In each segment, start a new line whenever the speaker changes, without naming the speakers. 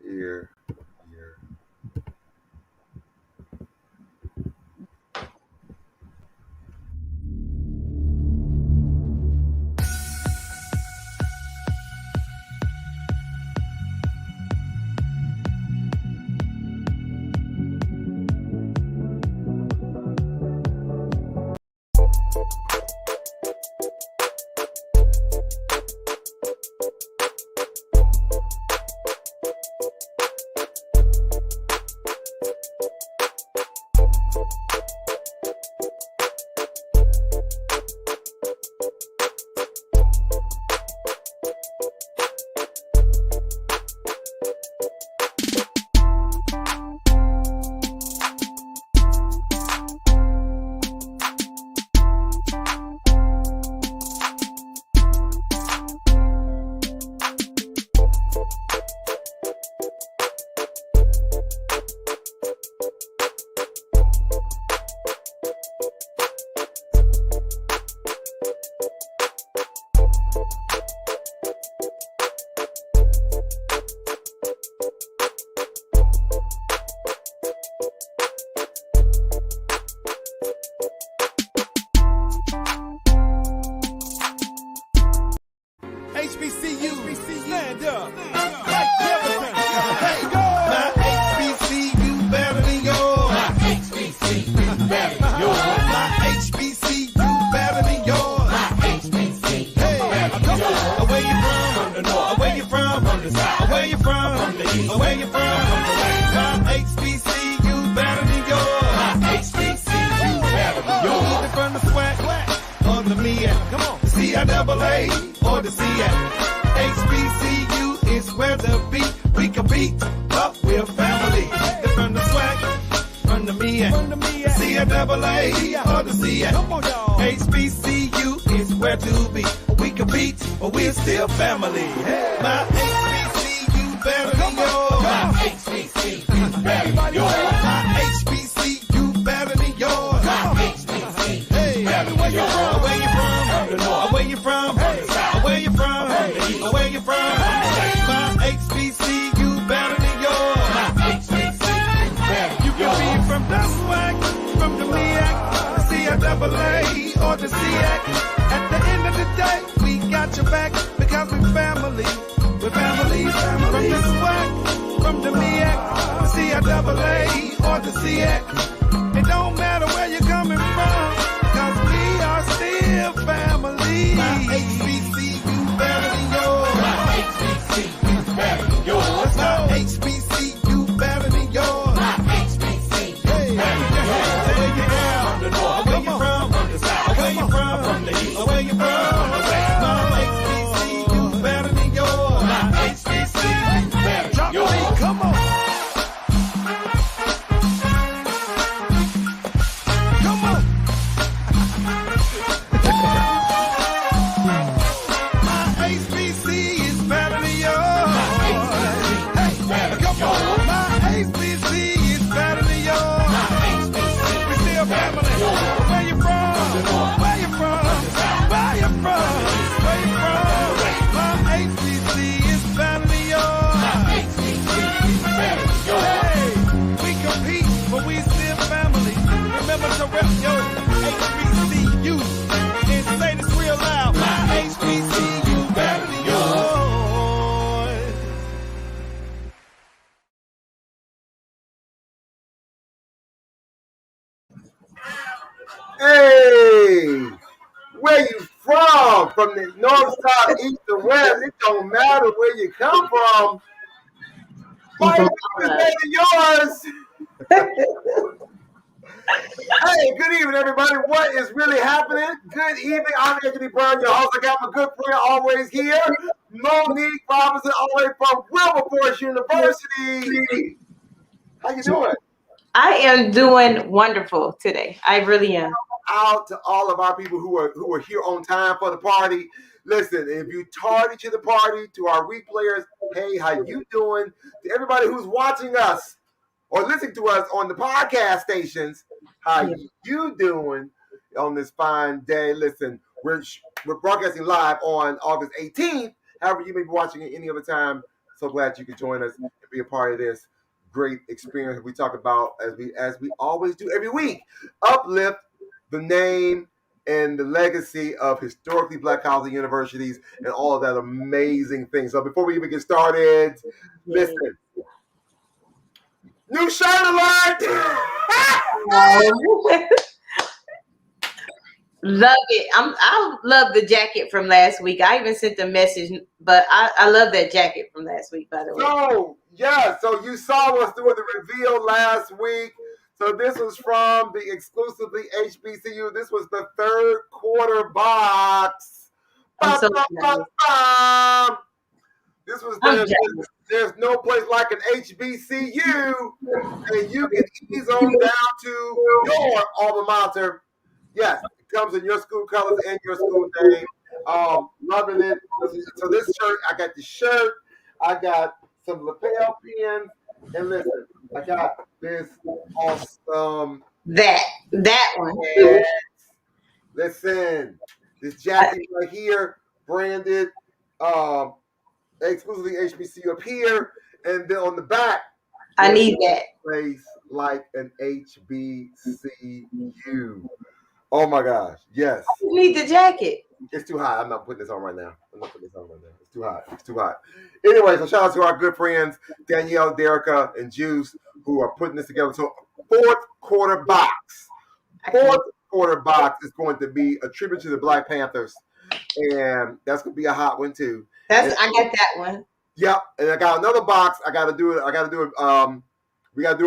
Here.
HBCU, stand up. Like Jefferson. Hey, go.
My HBCU better than yours.
My HBCU better than yours.
My HBCU better than yours.
My HBCU
Hey,
better
come
than
on.
yours.
Where you from?
From the north.
Where you from?
From the south.
Where you from?
From the east.
Where you from?
From the west.
My HBCU better than yours.
My HBCU better than yours.
Either from the swag or the MEAC.
Come on.
The CIAA or the CIAC. HBCU is where to be. We compete, but we're family. Either from the swag, from the MEAC.
From the MEAC.
CIAA or the CIAC.
Come on, y'all.
HBCU is where to be. We compete, but we're still family. My HBCU better than yours.
My HBCU better than yours.
My HBCU better than yours.
My HBCU
Hey,
better
where
than
you
yours.
from? Where you from?
From the north.
Where you from?
From the south.
Where you from?
From the east.
Where you from? My HBCU better than yours.
My HBCU better
You
than yours.
can be from the SWAC, from the MEAC, the CIAA, or the CIAC. At the end of the day, we got your back because we're family. We're family. From the SWAC, from the MEAC, the CIAA, or the CIAC. It don't matter where you're coming from, because we are still family. My HBCU better than yours.
My HBCU better than yours.
Let's go. HBCU better than yours.
My HBCU
Hey,
better than yours.
where you
From the north.
Where you from?
From the south.
Where you from?
From the east.
Where you from? My HBCU better than yours.
My HBCU better
Drop
than
the beat,
yours.
come on. Come on. My HBC is better than yours. Hey, come on. My HBC is better than yours. We still family. Where you from? Where you from? Where you from? Where you from? My HBC is better than yours. Hey, we compete, but we still family. Remember to rep your HBCU and say this real loud. My HBCU better than yours.
Hey, where you from? From the north, south, east, or west? It don't matter where you come from. My HBC is yours. Hey, good evening, everybody. What is really happening? Good evening. I'm Anthony Brown, your host. I got my good friend always here, Monique Robinson, all the way from Wilberforce University. How you doing?
I am doing wonderful today. I really am.
Out to all of our people who are here on time for the party. Listen, if you tardy to the party, to our replayers, hey, how you doing? To everybody who's watching us or listening to us on the podcast stations, how you doing on this fine day? Listen, we're broadcasting live on August 18th. However, you may be watching it any other time. So glad you could join us and be a part of this great experience. We talk about, as we always do every week, uplift the name and the legacy of historically Black colleges and universities and all of that amazing thing. So before we even get started, listen. New shirt alert!
Love it. I love the jacket from last week. I even sent a message, but I love that jacket from last week, by the way.
So you saw us doing the reveal last week. So this was from the exclusively HBCU. This was the third quarter box.
I'm so excited.
This was there's no place like an HBCU, and you can ease on down to your alma mater. Yes, it comes in your school colors and your school name. Loving it. So this shirt, I got the shirt, I got some lapel pins, and listen, I got this awesome
that one.
Yes. Listen, this jacket right here, branded exclusively HBCU up here, and then on the back,
I need that.
Place like an HBCU. Oh my gosh, yes.
I need the jacket.
It's too hot. I'm not putting this on right now. It's too hot. It's too hot. Anyway, so shout out to our good friends, Danielle, Derica, and Juice, who are putting this together. So fourth quarter box is going to be a tribute to the Black Panthers. And that's going to be a hot one too.
I got that one.
Yep. And I got another box. We got to do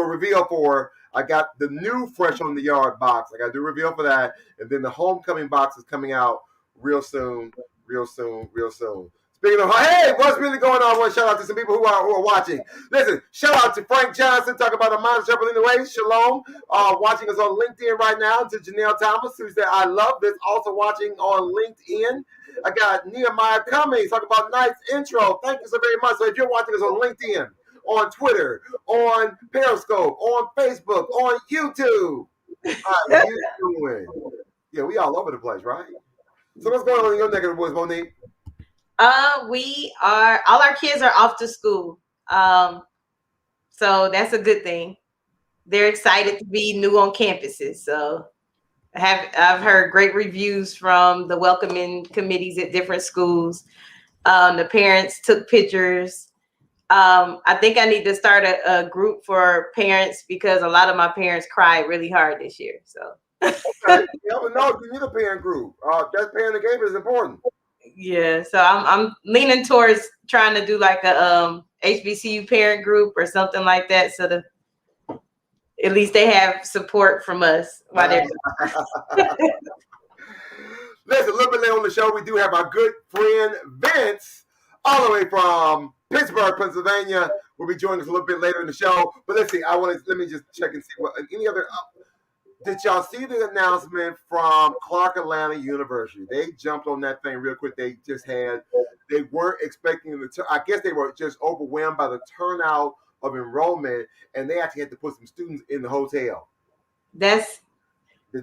a reveal for. I got the new Fresh on the Yard box. I got to do a reveal for that. And then the homecoming box is coming out real soon. Speaking of, hey, what's really going on? I want to shout out to some people who are watching. Listen, shout out to Frank Johnson, talking about a mind shepherd in the way. Shalom. Watching us on LinkedIn right now. To Janelle Thomas, who said, I love this. Also watching on LinkedIn. I got Nehemiah Cummings, talking about nice intro. Thank you so very much. So if you're watching us on LinkedIn, on Twitter, on Periscope, on Facebook, on YouTube, how you doing? Yeah, we all over the place, right? So what's going on in your neck of the woods, Monique?
All our kids are off to school. So that's a good thing. They're excited to be new on campuses. So I've heard great reviews from the welcoming committees at different schools. The parents took pictures. I think I need to start a group for parents because a lot of my parents cried really hard this year. So
okay. You need a parent group. That parent engagement is important.
Yeah, so I'm leaning towards trying to do like a HBCU parent group or something like that, so that at least they have support from us while they're.
Listen, a little bit later on the show, we do have our good friend Vince, all the way from Pittsburgh, Pennsylvania. Will be joining us a little bit later in the show. But let's see. Let me just check and see what any other. Did y'all see the announcement from Clark Atlanta University? They jumped on that thing real quick. They weren't expecting I guess they were just overwhelmed by the turnout of enrollment, and they actually had to put some students in the hotel. The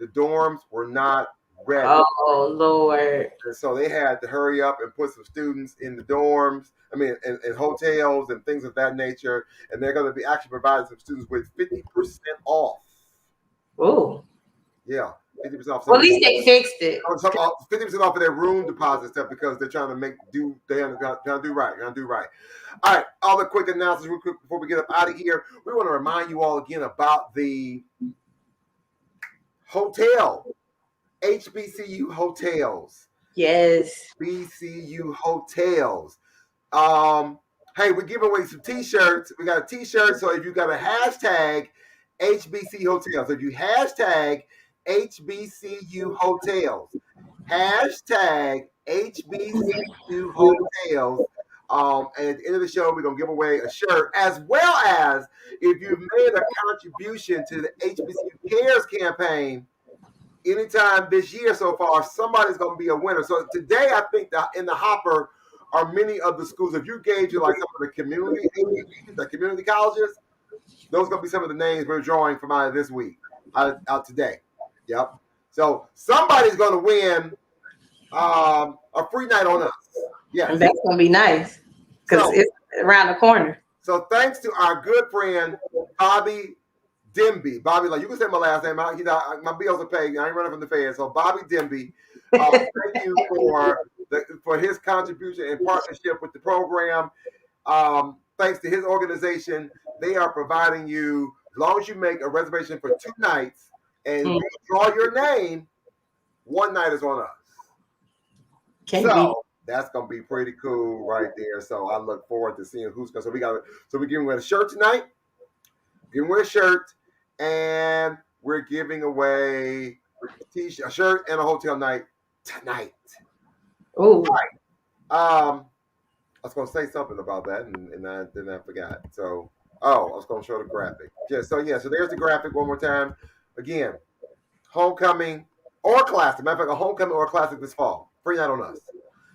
dorms were not ready.
Oh, Lord.
And so they had to hurry up and put some students in the dorms, in hotels and things of that nature. And they're going to be actually providing some students with 50% off.
Oh.
Yeah, 50% off.
Well, at least they fixed it.
50% off of their room deposit stuff because they're trying to they're trying to do right. All right, all the quick announcements real quick before we get up out of here. We want to remind you all again about the hotel. HBCU hotels.
Yes.
HBCU hotels. Hey, we're giving away some t-shirts. We got a t-shirt. So if you got a hashtag HBCU hotels, if you hashtag HBCU hotels, hashtag HBCU hotels. And at the end of the show, we're going to give away a shirt, as well as if you've made a contribution to the HBCU Cares campaign anytime this year so far, somebody's going to be a winner. So today, I think that in the hopper are many of the schools. If you gauge some of the community colleges, those are going to be some of the names we're drawing from out of this week, out today. Yep. So somebody's going to win a free night on us. Yes.
And that's going to be nice. because it's around the corner.
So thanks to our good friend, Bobby Demby. Bobby, like, you can say my last name. My bills are paid. I ain't running from the feds. So Bobby Demby, thank you for his contribution and partnership with the program. Thanks to his organization, they are providing you, as long as you make a reservation for 2 nights and you draw your name, 1 night is on us. That's gonna be pretty cool right there. So I look forward to seeing who's going. So we're giving away a shirt tonight. Giving away a shirt, and we're giving away a shirt and a hotel night tonight.
Oh,
right. I was gonna say something about that, and I forgot. So, I was gonna show the graphic. So there's the graphic one more time. Again, homecoming or classic. Matter of fact, a homecoming or a classic this fall. Free night on us.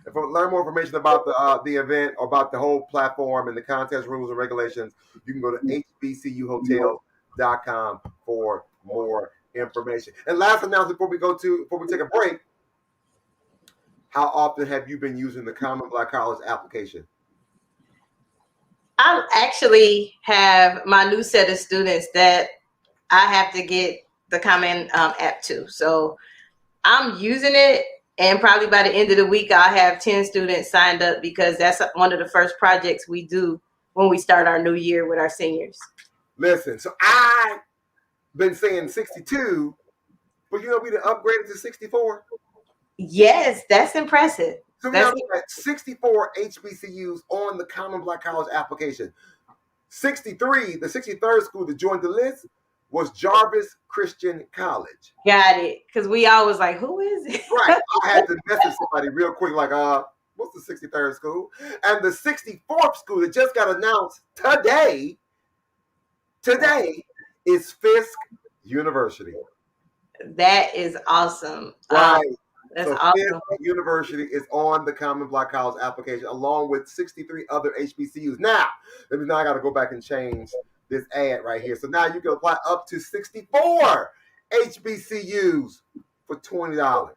And to learn more information about the event or about the whole platform and the contest rules and regulations, you can go to hbcuhotels.com for more information. And last announcement before we take a break, how often have you been using the Common Black College application?
I actually have my new set of students that I have to get the Common app to. So I'm using it. And probably by the end of the week, I'll have 10 students signed up because that's one of the first projects we do when we start our new year with our seniors.
Listen, so I've been saying 62, but we done upgraded to 64.
Yes, that's impressive.
So we have 64 HBCUs on the Common Black College application. 63, the 63rd school that joined the list was Jarvis Christian College.
Got it. Because we always like, who is it?
Right. I had to message somebody real quick, like, what's the 63rd school? And the 64th school that just got announced today is Fisk University.
That is awesome.
Right.
That's awesome.
Fisk University is on the Common Black College application along with 63 other HBCUs. Now I got to go back and change this ad right here. So now you can apply up to 64 HBCUs for $20.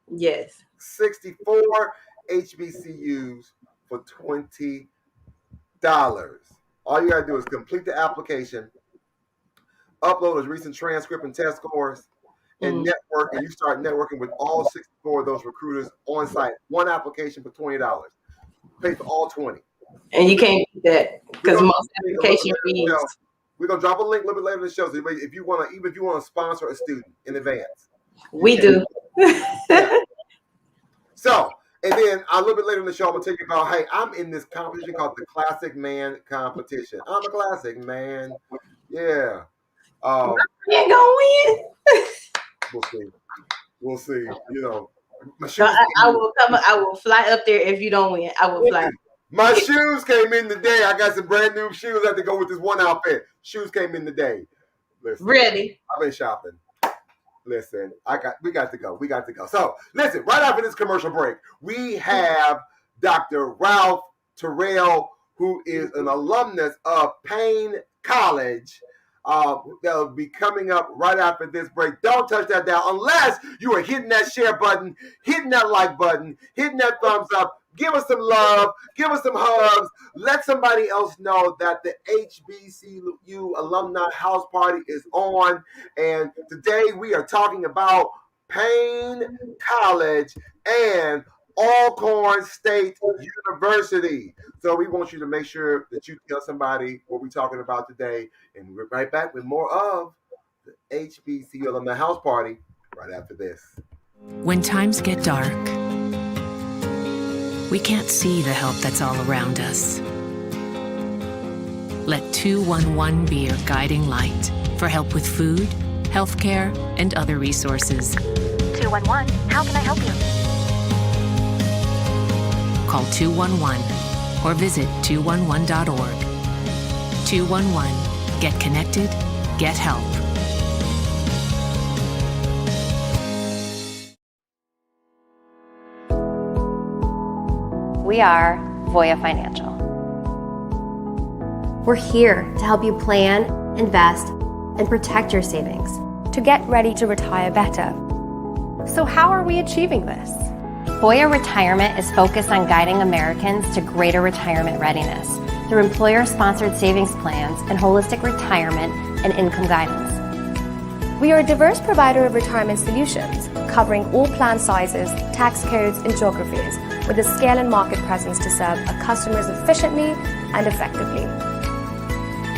Yes.
64 HBCUs for $20. All you got to do is complete the application, upload a recent transcript and test scores, and network, and you start networking with all 64 of those recruiters on site. One application for $20. Pay for all 20.
And you can't do that because most application fees.
We're gonna drop a link a little bit later in the show. So if you want to sponsor a student in advance,
we do.
So, and then a little bit later in the show, I'm gonna tell you about, hey, I'm in this competition called the Classic Man Competition. I'm a classic man. Yeah.
You ain't gonna win.
We'll see.
I will fly up there if you don't win. I will fly.
My shoes came in today. I got some brand new shoes. I have to go with this one outfit. Shoes came in today. Listen,
really?
I've been shopping. Listen, we got to go. So listen, right after this commercial break, we have Dr. Ralph Terrell, who is an alumnus of Paine College. That'll be coming up right after this break. Don't touch that down unless you are hitting that share button, hitting that like button, hitting that thumbs up. Give us some love. Give us some hugs. Let somebody else know that the HBCU Alumni House Party is on. And today we are talking about Paine College and Alcorn State University. So we want you to make sure that you tell somebody what we're talking about today. And we're right back with more of the HBCU Alumni House Party right after this.
When times get dark, we can't see the help that's all around us. Let 211 be your guiding light for help with food, healthcare, and other resources.
211, how can I help you?
Call 211 or visit 211.org. 211, get connected, get help.
We are Voya Financial.
We're here to help you plan, invest, and protect your savings
to get ready to retire better.
So how are we achieving this?
Voya Retirement is focused on guiding Americans to greater retirement readiness through employer-sponsored savings plans and holistic retirement and income guidance.
We are a diverse provider of retirement solutions, covering all plan sizes, tax codes, and geographies, with a scale and market presence to serve our customers efficiently and effectively.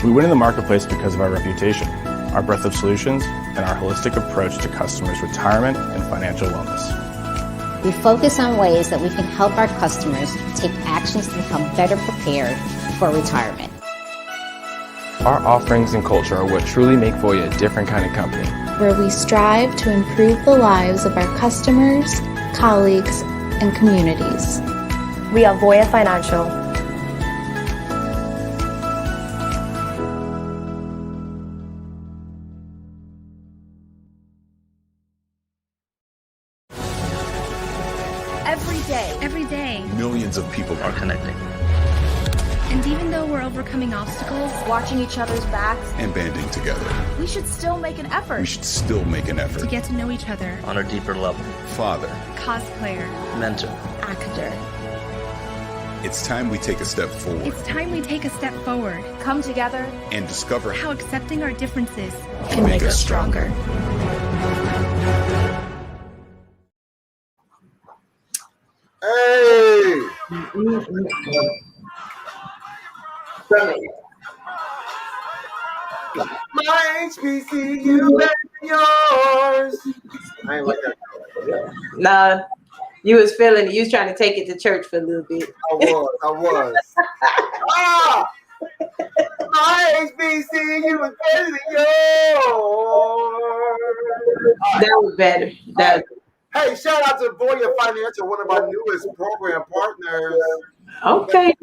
We win in the marketplace because of our reputation, our breadth of solutions, and our holistic approach to customers' retirement and financial wellness.
We focus on ways that we can help our customers take actions to become better prepared for retirement.
Our offerings and culture are what truly make Voya a different kind of company.
Where we strive to improve the lives of our customers, colleagues, and communities.
We are Voya Financial.
Every day,
millions of people are connecting.
And even though we're overcoming obstacles,
watching each other's backs,
and banding together,
we should still make an effort.
To get to know each other
on a deeper level.
Father,
cosplayer,
mentor,
actor.
It's time we take a step forward.
Come together
and discover
how accepting our differences
can make us stronger.
Hey! My HBCU and yours. I ain't like that.
Nah, you was feeling it. You was trying to take it to church for a little bit.
I was. Ah! My HBCU is better than yours.
That was better.
Hey, shout out to Voya Financial, one of our newest program partners.
Okay.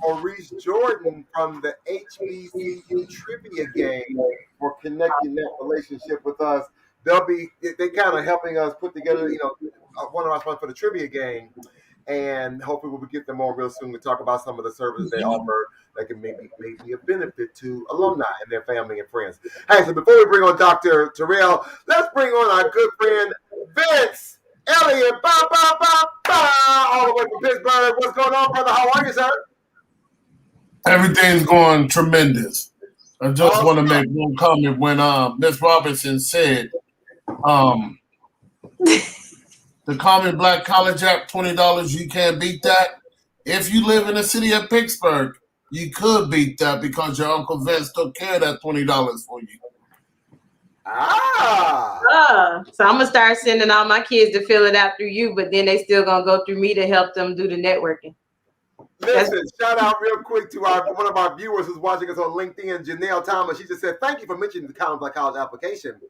Maurice Jordan from the HBCU Trivia Game for connecting that relationship with us. They kind of helping us put together, one of our sponsors for the Trivia Game. And hopefully we'll get them on real soon to talk about some of the services they offer that can maybe be a benefit to alumni and their family and friends. Hey, so before we bring on Dr. Terrell, let's bring on our good friend Vince Elliott, all the way from Pittsburgh. What's going on, brother? How are you, sir?
Everything's going tremendous. I just want to make one comment when Ms. Robinson said the Common Black College Act, $20, you can't beat that. If you live in the city of Pittsburgh, you could beat that because your Uncle Vince took care of that $20 for you.
So I'm going to start sending all my kids to fill it out through you, but then they still going to go through me to help them do the networking.
Listen, shout out real quick to one of our viewers who's watching us on LinkedIn, Janelle Thomas. She just said, thank you for mentioning the Common Black College application.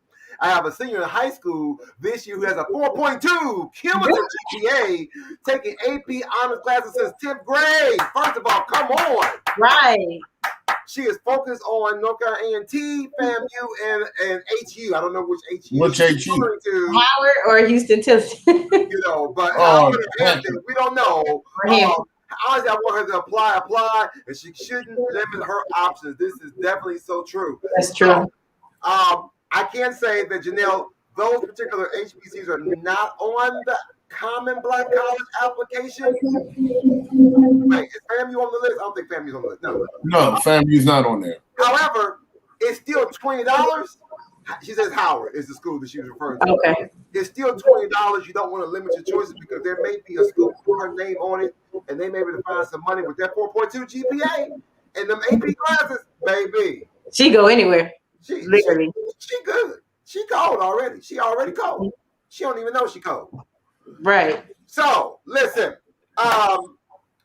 I have a senior in high school this year who has a 4.2 cumulative GPA, taking AP honors classes since 10th grade. First of all, come on.
Right.
She is focused on North Carolina A&T, FAMU, and HU. I don't know which HU.
Which HU?
Howard or Houston Tilson.
But we don't know. Honestly, I want her to apply, and she shouldn't limit her options. This is definitely so true.
That's true.
I can say that, Janelle, those particular HBCUs are not on the Common Black College application. Wait, is FAMU on the list? I don't think FAMU's on the list.
No, FAMU's not on there.
However, it's still $20. She says Howard is the school that she was referring to.
Okay.
It's still $20. You don't want to limit your choices because there may be a school with her name on it, and they may be able to find some money with that 4.2 GPA and them AP classes, baby.
She go anywhere.
Literally. She good. She cold already. She already cold. She don't even know she cold.
Right.
So, listen. So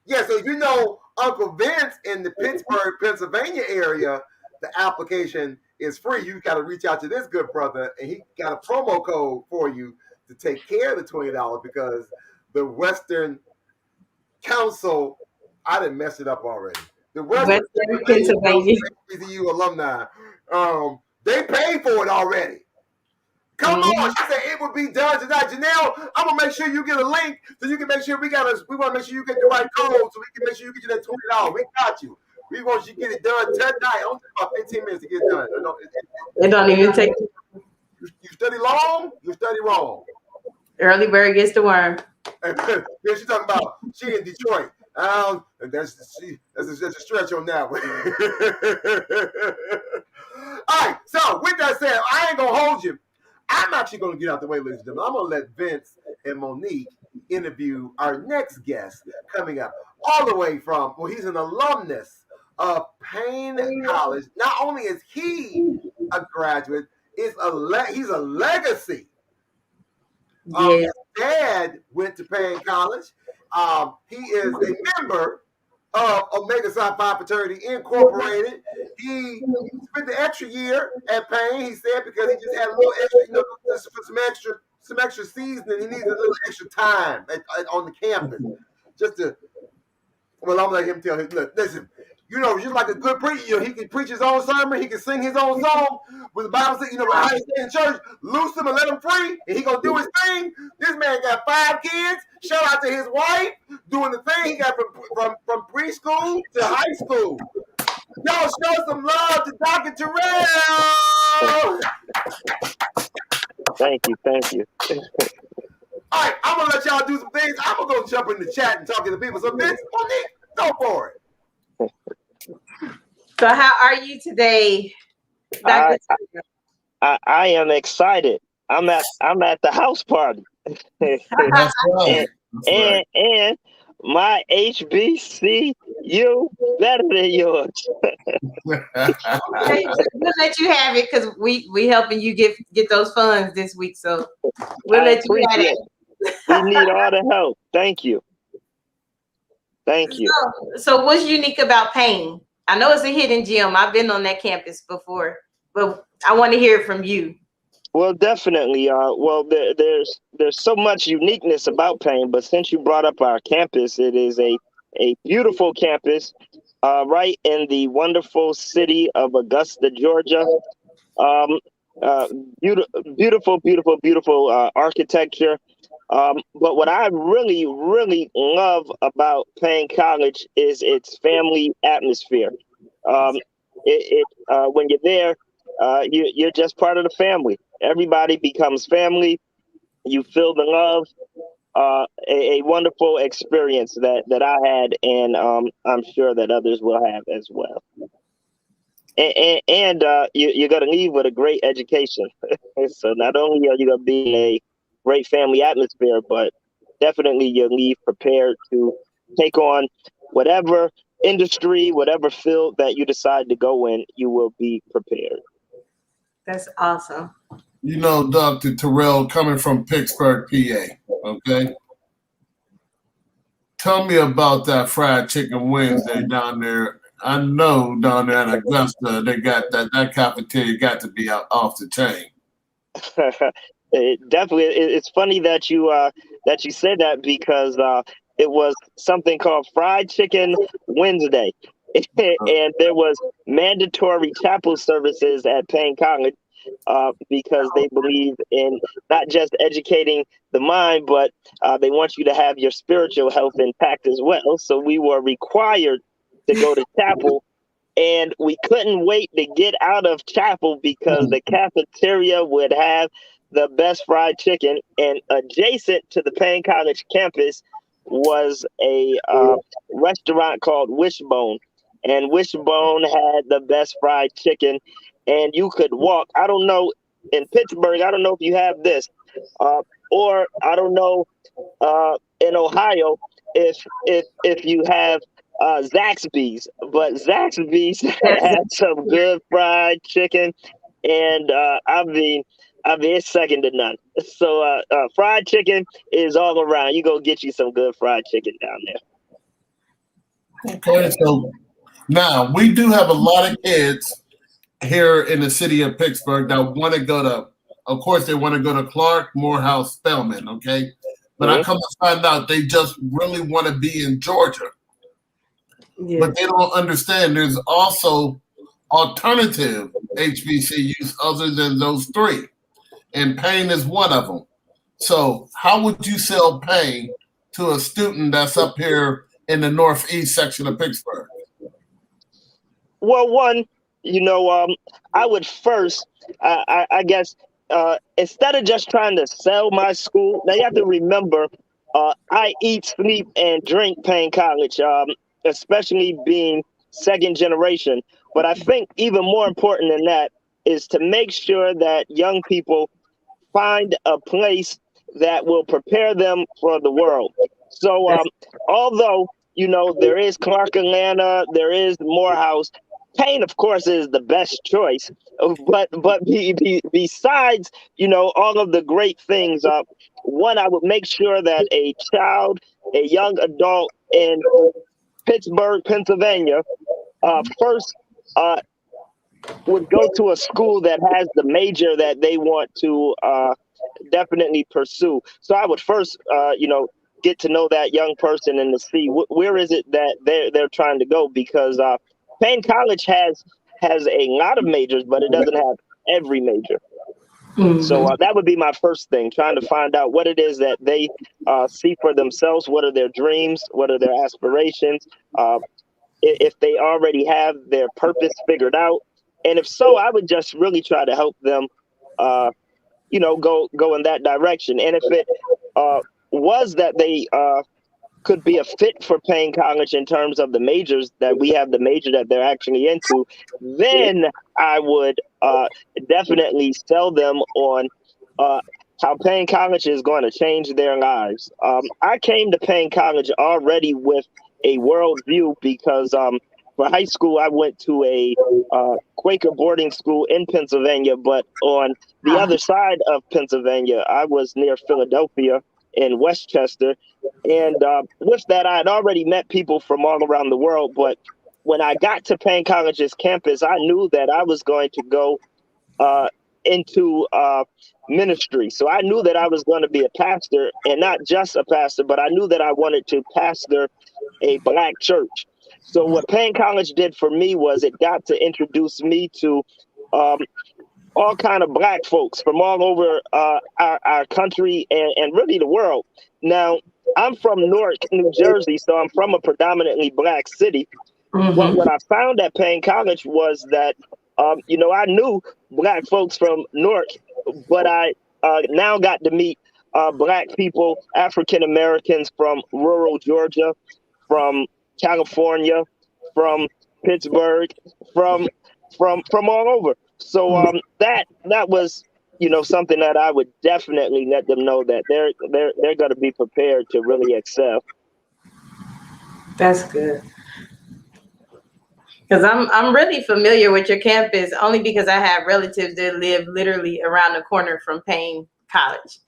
if you know Uncle Vince in the Pittsburgh, Pennsylvania area, the application is free. You got to reach out to this good brother, and he got a promo code for you to take care of the $20 because the Western Council, I didn't mess it up already. The Western Pennsylvania HBCU alumni, they paid for it already. Come on, she said it would be done tonight. Janelle, I'm gonna make sure you get a link so you can make sure we want to make sure you get the right code so we can make sure you get you that $20. We got you. We want you to get it done tonight. It only takes about 15 minutes to get it done.
It don't even take.
You study long, you study wrong.
Early bird gets the worm.
And then she's talking about she in Detroit. That's a stretch on that one. All right, so with that said, I ain't gonna hold you. I'm actually gonna get out the way, ladies and gentlemen. I'm gonna let Vince and Monique interview our next guest coming up, all the way from, well, he's an alumnus of Paine College. Not only is he a graduate, he's a legacy. His dad went to Paine College. He is a member of Omega Psi Phi Fraternity Incorporated. He spent the extra year at Paine, he said, because he just had a little extra, just for some extra seasoning. He needed a little extra time on the campus. Just to, well, I'm gonna let him tell his, look, listen, just like a good preacher, he can preach his own sermon, he can sing his own song. With the Bible says, how he stay in church, loose him and let him free, and he gonna do his thing. This man got 5 kids. Shout out to his wife doing the thing he got from preschool to high school. Y'all show some love to Dr. Terrell.
Thank you.
All right, I'm gonna let y'all do some things. I'm gonna go jump in the chat and talk to the people. So Vince, Monique, go for it.
So how are you today, Dr.
I am excited. I'm at the house party.
That's right.
and my HBCU better than yours.
We'll let you have it because we helping you get those funds this week. So we'll let you have it.
We need all the help. Thank you.
So what's unique about Paine? I know it's a hidden gem. I've been on that campus before, but I want to hear it from you.
Well, definitely. There's so much uniqueness about Paine, but since you brought up our campus, it is a beautiful campus, right in the wonderful city of Augusta, Georgia. Beautiful architecture. But what I really, really love about Paine College is its family atmosphere. When you're there, you're just part of the family. Everybody becomes family. You feel the love. A wonderful experience that I had, and I'm sure that others will have as well. And you're going to leave with a great education. So not only are you going to be in a great family atmosphere, but definitely you'll leave prepared to take on whatever industry, whatever field that you decide to go in, you will be prepared.
That's awesome.
Dr. Terrell, coming from Pittsburgh, PA, okay? Tell me about that fried chicken Wednesday down there. I know down there in Augusta, they got that cafeteria got to be off the chain.
Definitely, it's funny that you said that because it was something called Fried Chicken Wednesday, and there was mandatory chapel services at Paine College because they believe in not just educating the mind, but they want you to have your spiritual health intact as well. So we were required to go to chapel, and we couldn't wait to get out of chapel because the cafeteria would have the best fried chicken, and adjacent to the Paine College campus was a restaurant called Wishbone, and Wishbone had the best fried chicken, and you could walk. I don't know in Pittsburgh, I don't know if you have this, or I don't know in Ohio if you have Zaxby's, but Zaxby's had some good fried chicken, and I mean, it's second to none. So fried chicken is all around. You go get you some good fried chicken down there.
Okay, so now we do have a lot of kids here in the city of Pittsburgh that want to go to, of course, they want to go to Clark, Morehouse, Spelman, okay? But I come to find out they just really want to be in Georgia. Yeah. But they don't understand there's also alternative HBCUs other than those 3. And Paine is one of them. So how would you sell Paine to a student that's up here in the northeast section of Pittsburgh?
Well, one, I would first, I guess, instead of just trying to sell my school, now you have to remember I eat, sleep, and drink Paine College, especially being second generation. But I think even more important than that is to make sure that young people find a place that will prepare them for the world. So although, there is Clark Atlanta, there is Morehouse, Paine, of course, is the best choice. But besides, all of the great things, one, I would make sure that a child, a young adult in Pittsburgh, Pennsylvania, first would go to a school that has the major that they want to definitely pursue. So I would first, get to know that young person and to see where is it that they're trying to go, because Paine College has a lot of majors, but it doesn't have every major. Mm-hmm. So that would be my first thing, trying to find out what it is that they see for themselves. What are their dreams? What are their aspirations? If they already have their purpose figured out. And if so, I would just really try to help them, go in that direction. And if it was that they could be a fit for Paine College in terms of the majors, that we have the major that they're actually into, then I would definitely sell them on how Paine College is going to change their lives. I came to Paine College already with a worldview because for high school, I went to a Quaker boarding school in Pennsylvania, but on the other side of Pennsylvania, I was near Philadelphia in Westchester. And with that, I had already met people from all around the world. But when I got to Paine College's campus, I knew that I was going to go into ministry. So I knew that I was going to be a pastor, and not just a pastor, but I knew that I wanted to pastor a Black church. So what Paine College did for me was it got to introduce me to all kind of Black folks from all over our country and really the world. Now, I'm from Newark, New Jersey, so I'm from a predominantly Black city. Mm-hmm. But what I found at Paine College was that, I knew Black folks from Newark, but I now got to meet Black people, African Americans from rural Georgia, from California, from Pittsburgh, from all over. So that was, something that I would definitely let them know that they're going to be prepared to really excel.
That's good. Because I'm really familiar with your campus only because I have relatives that live literally around the corner from Paine College.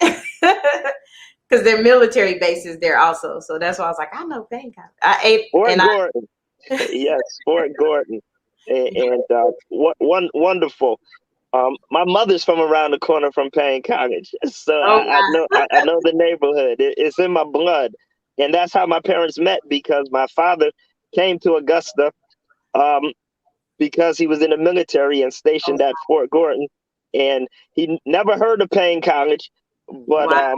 Because they're military bases there also. So that's why I was like, I know Paine College.
Fort Gordon. Yes, Fort Gordon. And wonderful. My mother's from around the corner from Paine College. So I know the neighborhood. It's in my blood. And that's how my parents met, because my father came to Augusta because he was in the military and stationed at Fort Gordon. And he never heard of Paine College, but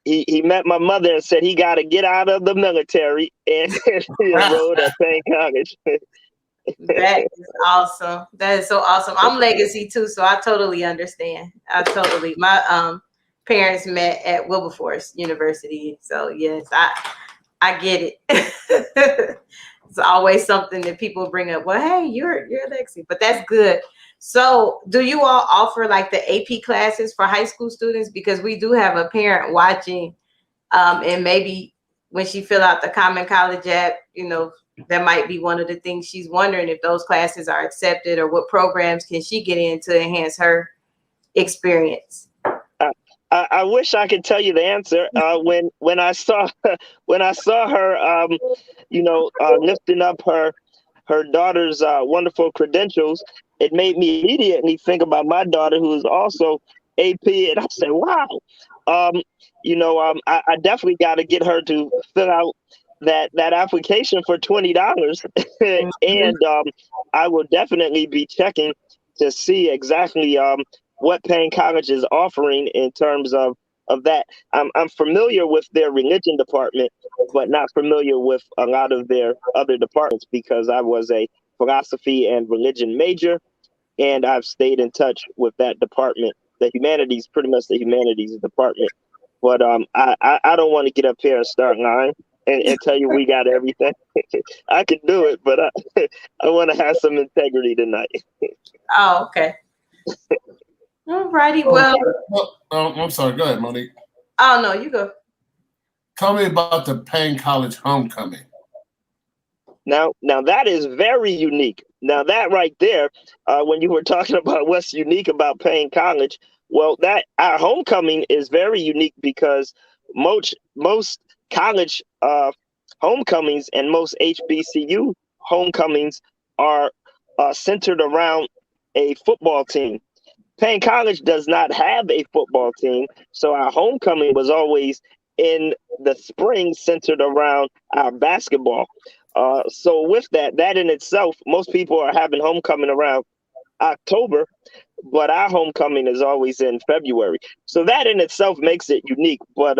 he met my mother and said he got to get out of the military, and he enrolled at Paine College.
That is awesome. That is so awesome. I'm legacy too, so I totally understand. My parents met at Wilberforce University, so yes, I get it. It's always something that people bring up. Well, hey, you're legacy, but that's good. So do you all offer like the AP classes for high school students? Because we do have a parent watching, and maybe when she fill out the Common College app, that might be one of the things she's wondering, if those classes are accepted or what programs can she get in to enhance her experience.
I wish I could tell you the answer. When I saw her, lifting up her daughter's wonderful credentials, it made me immediately think about my daughter, who is also AP, and I said, wow. I definitely got to get her to fill out that application for $20. And I will definitely be checking to see exactly what Paine College is offering in terms of that. I'm familiar with their religion department, but not familiar with a lot of their other departments, because I was a philosophy and religion major, and I've stayed in touch with that department, pretty much the humanities department, But I don't want to get up here and start lying and tell you we got everything. I can do it, but I want to have some integrity tonight.
Oh, okay. All righty. Well,
I'm sorry. Go ahead, Monique.
Oh, no, you go.
Tell me about the Paine College homecoming.
Now that is very unique. Now that right there, when you were talking about what's unique about Paine College, well, that our homecoming is very unique because most college homecomings and most HBCU homecomings are centered around a football team. Paine College does not have a football team, so our homecoming was always in the spring centered around our basketball. So with that in itself, most people are having homecoming around October, but our homecoming is always in February. So that in itself makes it unique, but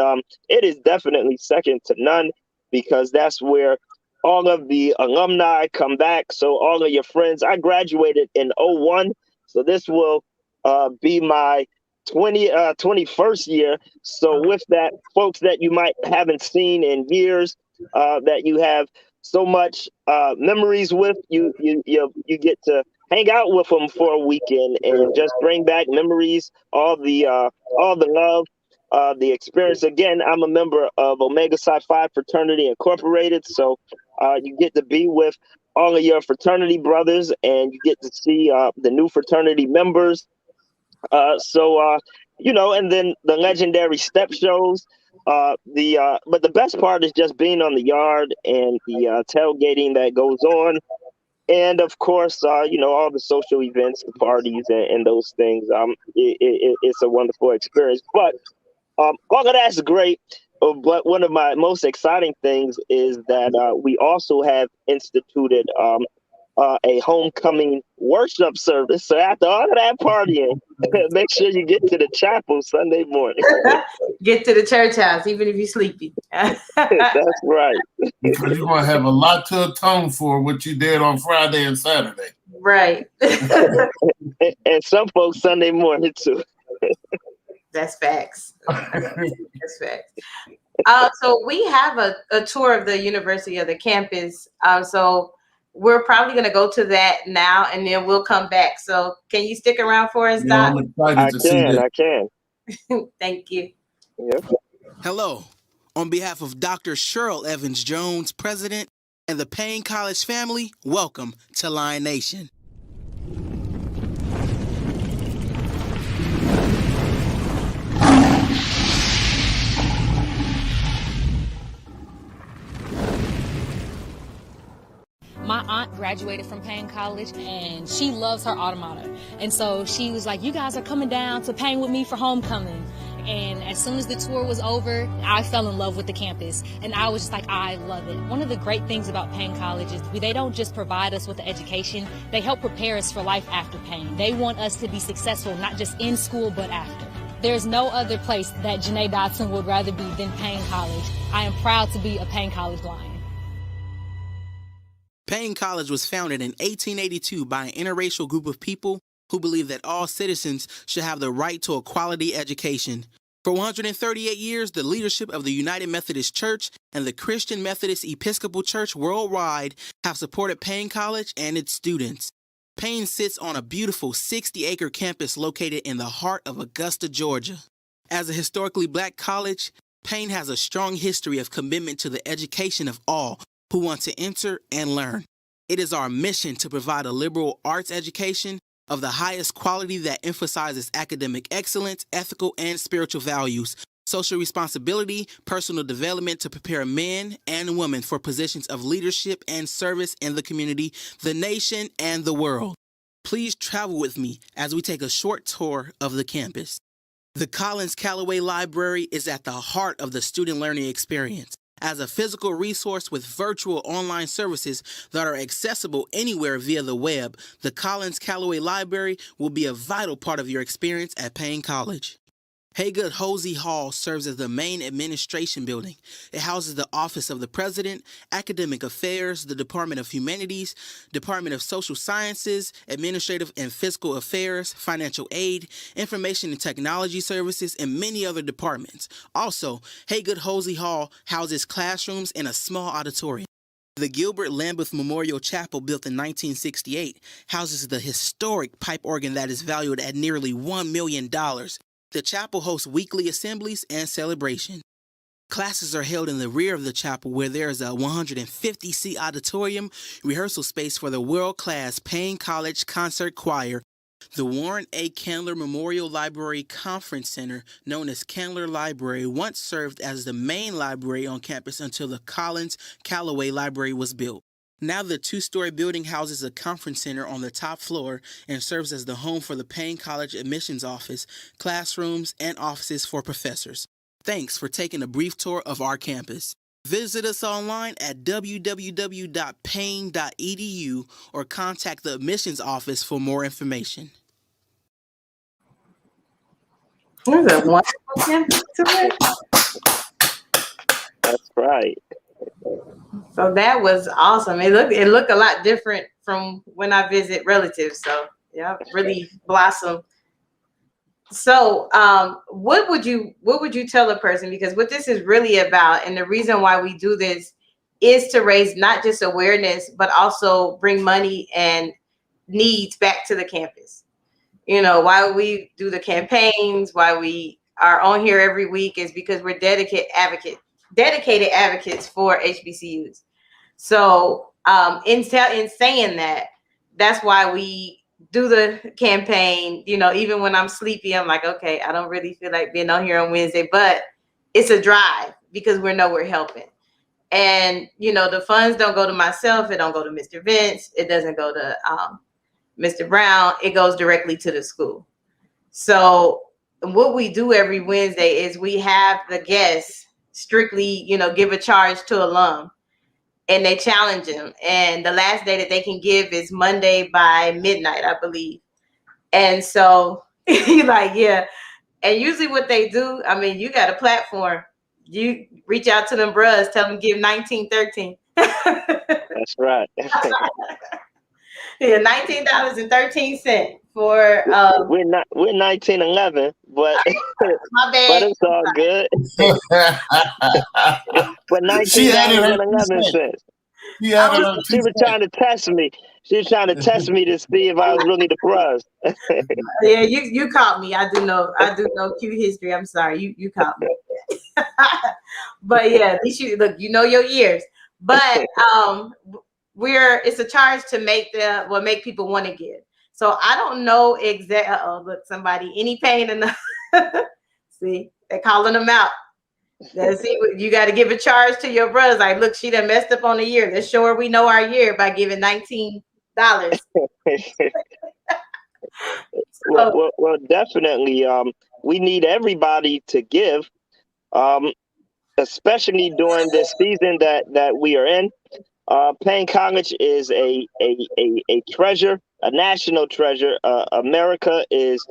it is definitely second to none because that's where all of the alumni come back. So all of your friends, I graduated in 2001, so this will be my 21st year. So with that, folks that you might haven't seen in years, that you have so much memories with, you get to hang out with them for a weekend and just bring back memories, all the love, the experience. Again, I'm a member of Omega Psi Phi Fraternity Incorporated, so you get to be with all of your fraternity brothers, and you get to see the new fraternity members. And then the legendary step shows. But the best part is just being on the yard and the tailgating that goes on. And of course, all the social events, the parties and those things. It's a wonderful experience. But all of that's great. But one of my most exciting things is that we also have instituted a homecoming worship service. So after all of that partying, make sure you get to the chapel Sunday morning.
Get to the church house, even if you're sleepy.
That's right.
Because you're going to have a lot to atone for what you did on Friday and Saturday.
Right.
And some folks Sunday morning too.
That's facts. That's facts. So we have a tour of the University of the campus. So we're probably going to go to that now, and then we'll come back. So can you stick around for us, Doc?
I can.
Thank you.
Yep.
Hello. On behalf of Dr. Cheryl Evans Jones, President, and the Paine College family, welcome to Lion Nation.
My aunt graduated from Paine College, and she loves her alma mater. And so she was like, you guys are coming down to Paine with me for homecoming. And as soon as the tour was over, I fell in love with the campus. And I was just like, I love it. One of the great things about Paine College is they don't just provide us with the education, they help prepare us for life after Paine. They want us to be successful, not just in school, but after. There's no other place that Janae Dotson would rather be than Paine College. I am proud to be a Paine College Lion.
Paine College was founded in 1882 by an interracial group of people who believe that all citizens should have the right to a quality education. For 138 years, the leadership of the United Methodist Church and the Christian Methodist Episcopal Church worldwide have supported Paine College and its students. Paine sits on a beautiful 60-acre campus located in the heart of Augusta, Georgia. As a historically black college, Paine has a strong history of commitment to the education of all who want to enter and learn. It is our mission to provide a liberal arts education of the highest quality that emphasizes academic excellence, ethical and spiritual values, social responsibility, personal development to prepare men and women for positions of leadership and service in the community, the nation, and the world. Please travel with me as we take a short tour of the campus. The Collins Callaway Library is at the heart of the student learning experience. As a physical resource with virtual online services that are accessible anywhere via the web, the Collins Callaway Library will be a vital part of your experience at Paine College. Haygood Hosey Hall serves as the main administration building. It houses the Office of the President, Academic Affairs, the Department of Humanities, Department of Social Sciences, Administrative and Fiscal Affairs, Financial Aid, Information and Technology Services, and many other departments. Also, Haygood Hosey Hall houses classrooms and a small auditorium. The Gilbert Lambeth Memorial Chapel, built in 1968, houses the historic pipe organ that is valued at nearly $1 million. The chapel hosts weekly assemblies and celebration. Classes are held in the rear of the chapel, where there is a 150-seat auditorium, rehearsal space for the world-class Paine College Concert Choir. The Warren A. Candler Memorial Library Conference Center, known as Candler Library, once served as the main library on campus until the Collins Callaway Library was built. Now the two-story building houses a conference center on the top floor and serves as the home for the Paine College admissions office, classrooms, and offices for professors. Thanks for taking a brief tour of our campus. Visit us online at www.paine.edu or contact the admissions office for more information.
There's a wonderful campus to it.
That's right.
So that was awesome. It looked a lot different from when I visit relatives. So yeah, really blossomed. So what would you tell a person? Because what this is really about, and the reason why we do this, is to raise not just awareness, but also bring money and needs back to the campus. You know, why we do the campaigns, why we are on here every week, is because we're dedicated advocates for HBCUs. So in saying that, that's why we do the campaign. You know, even when I'm sleepy, I'm like, okay, I don't really feel like being on here on Wednesday, but it's a drive because we know we're helping. And, you know, the funds don't go to myself. It don't go to Mr. Vince. It doesn't go to Mr. Brown. It goes directly to the school. So what we do every Wednesday is we have the guests strictly, you know, give a charge to alum, and they challenge them. And the last day that they can give is Monday by midnight, I believe. And so you're like, yeah. And usually what they do, I mean, you got a platform. You reach out to them bros, tell them give 1913.
That's right.
Yeah, $19.13 for
we're 1911, but
my bad.
But it's all good. But $19.11. She was trying to test me. She was trying to test me to see if I was really the bros.
Yeah, you caught me. I do know cute history. I'm sorry, you caught me. But yeah, at least you know your ears. But it's a charge to make people want to give. So I don't know exactly. Oh, look, any pain enough. See, they're calling them out. Let's see, you got to give a charge to your brothers. Like, look, she done messed up on the year. Let's show her we know our year by giving $19.
Well, definitely. We need everybody to give, especially during this season that we are in. Paine College is a treasure, a national treasure. America is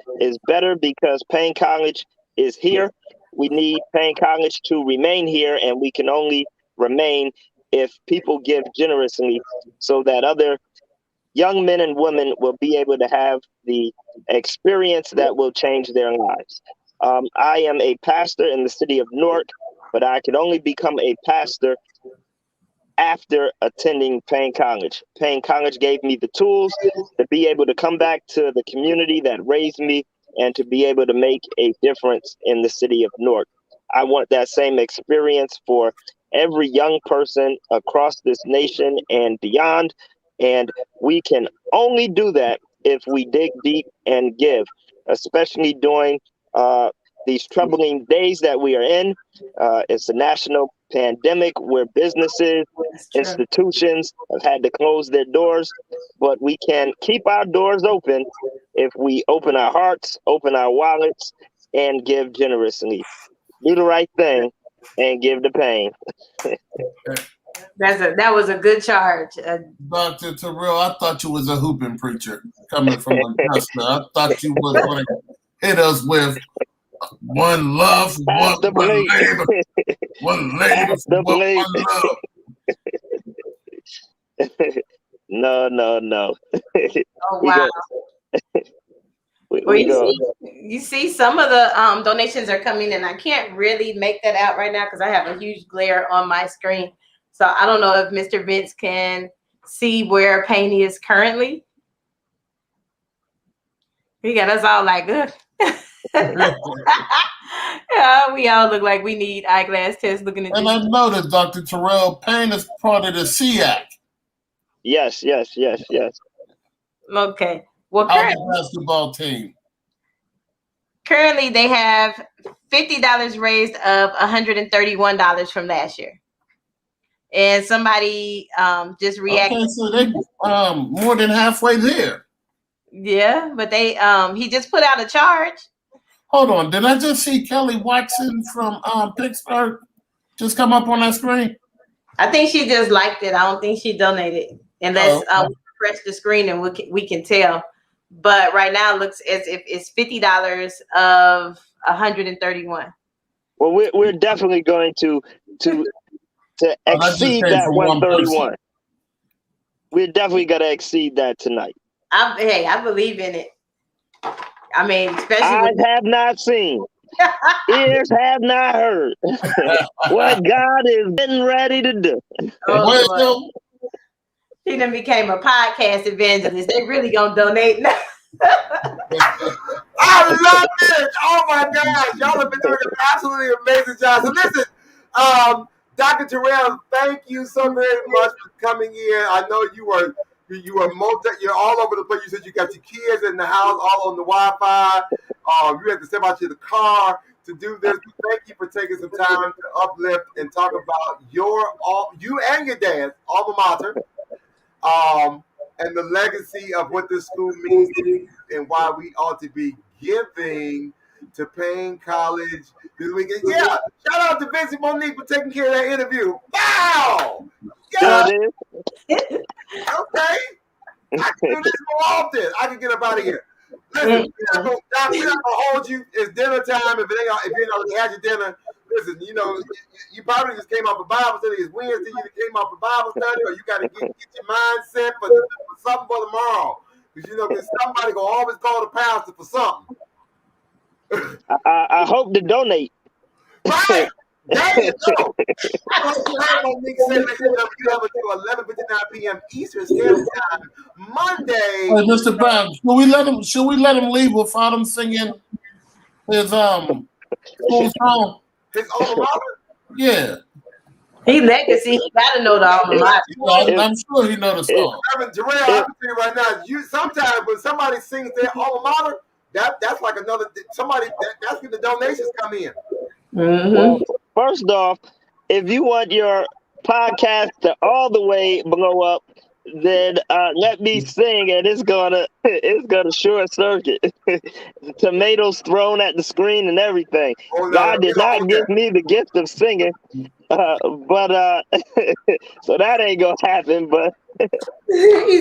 better because Paine College is here. We need Paine College to remain here, and we can only remain if people give generously, so that other young men and women will be able to have the experience that will change their lives. I am a pastor in the city of Newark, but I could only become a pastor after attending Paine College. Paine College gave me the tools to be able to come back to the community that raised me and to be able to make a difference in the city of Newark. I want that same experience for every young person across this nation and beyond. And we can only do that if we dig deep and give, especially during these troubling days that we are in. It's a national pandemic where businesses, institutions have had to close their doors, but we can keep our doors open if we open our hearts, open our wallets, and give generously. Do the right thing and give the pain.
That was a good charge.
Dr. Terrell, I thought you was a hooping preacher coming from Augusta. I thought you was going to hit us with One love,
Pass the
one
plate.
labor. One labor,
Pass the
one
plate.
love.
No.
Oh wow. Well, you see, some of the donations are coming, and I can't really make that out right now because I have a huge glare on my screen. So I don't know if Mr. Vince can see where Paine is currently. He got us all like, ugh. Yeah, we all look like we need eyeglass tests looking at
And
this.
I noticed Dr. Terrell Paine is part of the SEAC.
Yes.
Okay. Well,
Our basketball team.
Currently, they have $50 raised of $131 from last year. And somebody just reacted.
Okay, so they more than halfway there.
Yeah, but they he just put out a charge.
Hold on, did I just see Kelly Watson from Pittsburgh just come up on that screen?
I think she just liked it. I don't think she donated, unless we refresh the screen and we can tell. But right now, it looks as if it's $50 of $131.
Well, we're definitely going to exceed that 131. We're definitely gonna exceed that tonight.
I believe in it. I mean, especially
eyes have not seen, ears have not heard what God is getting ready to do.
Oh, he done became a podcast evangelist. They really gonna donate now.
I love it. Oh my gosh, y'all have been doing an absolutely amazing job. So listen, Dr. Terrell, thank you so very much for coming in. I know you're all over the place. You said you got your kids in the house, all on the Wi-Fi. You had to step out to the car to do this. Thank you for taking some time to uplift and talk about you and your dad's alma mater, and the legacy of what this school means to you and why we ought to be giving to Paine College this weekend. Yeah, shout out to Vince and Monique for taking care of that interview. Wow! Yeah. Okay. I can do this more often. I can get up out of here. Listen, we're not gonna hold you. It's dinner time. If you ain't already had your dinner, listen, you probably just came off a Bible study. It's Wednesday, you came off a Bible study, or you gotta get your mind set for something for tomorrow. Because somebody gonna always call the pastor for something.
I hope to donate.
Right. There you go. Monique said you have until 11:59 p.m. Eastern Standard Time, Monday.
Hey, Mr. Brown, should we let him leave without him singing his school song?
His alma mater?
Yeah.
He legacy. He gotta know the alma mater.
I'm sure he knows the song.
Reverend Terrell, I can tell you right now, sometimes when somebody sings their alma mater, that's like another somebody. That's when the donations come in.
Mm-hmm.
Well, first off, if you want your podcast to all the way blow up, then let me sing, and it's gonna short circuit. Tomatoes thrown at the screen and everything. God did not give me the gift of singing, but so that ain't gonna happen. But
he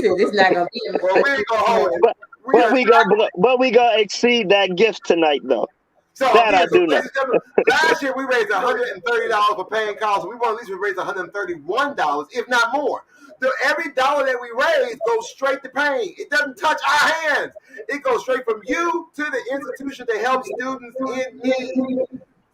said it's not gonna be.
Well, we ain't gonna hold it.
But we gonna exceed that gift tonight, though.
So,
I do know.
Last year we raised $130 for Paine College. We want at least raise $131, if not more. Every dollar that we raise goes straight to Paine. It doesn't touch our hands. It goes straight from you to the institution to help students in need.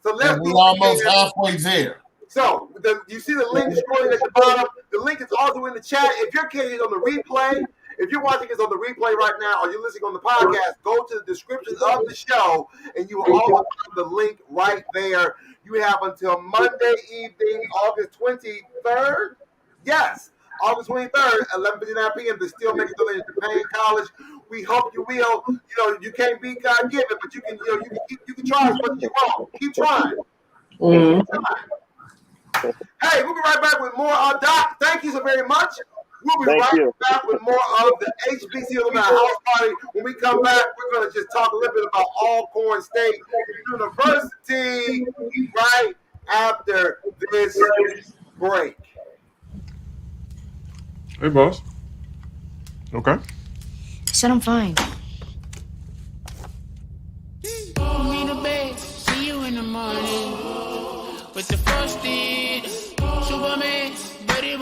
So let's
we're almost halfway there.
So you see the link scrolling at the bottom. The link is also in the chat. If your kid is on the replay, if you're watching this on the replay right now, or you're listening on the podcast, go to the description of the show, and you will always have the link right there. You have until Monday evening, August 23rd. Yes, August 23rd, 11:59 p.m. to still make a donation to Paine College. We hope you will. You can't be God-given, but you can. You can try as much as you want. Keep trying.
Mm-hmm.
Keep trying. Hey, we'll be right back with more. Doc, thank you so very much. We'll be back with more of the HBCU Alumni House Party. When we come back, we're going to just talk a little bit about Alcorn State University right after this break.
Hey, boss. Okay.
Said I'm fine.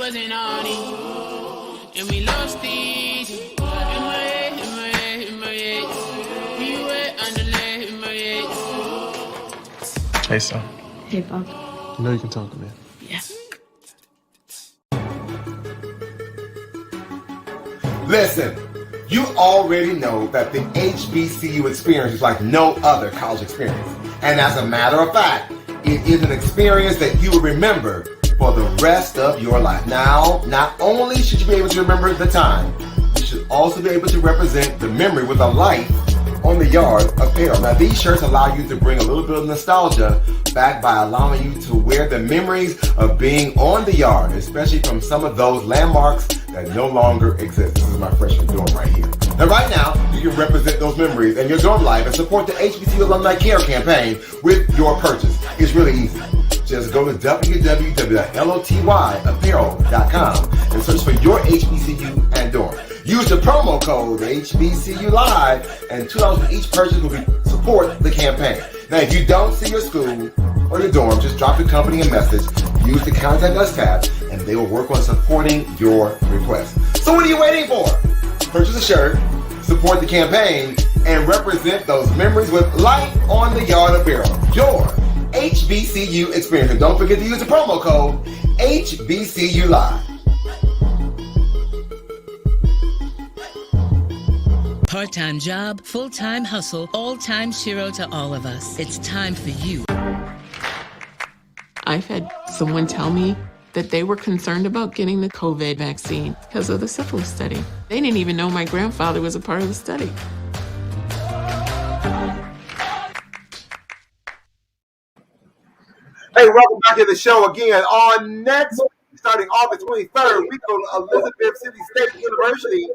wasn't on it. And we lost these. In my head, in my head, in my head. We were underlay in my head.
Hey, son.
Hey, Bob.
You know you can talk to me.
Yes.
Listen, you already know that the HBCU experience is like no other college experience. And as a matter of fact, it is an experience that you will remember for the rest of your life. Now, not only should you be able to remember the time, you should also be able to represent the memory with a light on the yard apparel. Now, these shirts allow you to bring a little bit of nostalgia back by allowing you to wear the memories of being on the yard, especially from some of those landmarks that no longer exist. This is my freshman dorm right here. Now, right now, you can represent those memories in your dorm life and support the HBCU Alumni Care campaign with your purchase. It's really easy. Just go to www.lotyyapparel.com and search for your HBCU and dorm. Use the promo code HBCU Live, and $2 for each purchase will support the campaign. Now, if you don't see your school or your dorm, just drop the company a message. Use the Contact Us tab, and they will work on supporting your request. So what are you waiting for? Purchase a shirt, support the campaign, and represent those memories with light on the yard apparel. Your HBCU experience. And don't forget to use the promo code HBCU Live.
Part-time job, full-time hustle, all-time Shiro to all of us. It's time for you.
I've had someone tell me that they were concerned about getting the COVID vaccine because of the syphilis study. They didn't even know my grandfather was a part of the study.
Hey, welcome back to the show again. On next, starting August 23rd, we go to Elizabeth City State University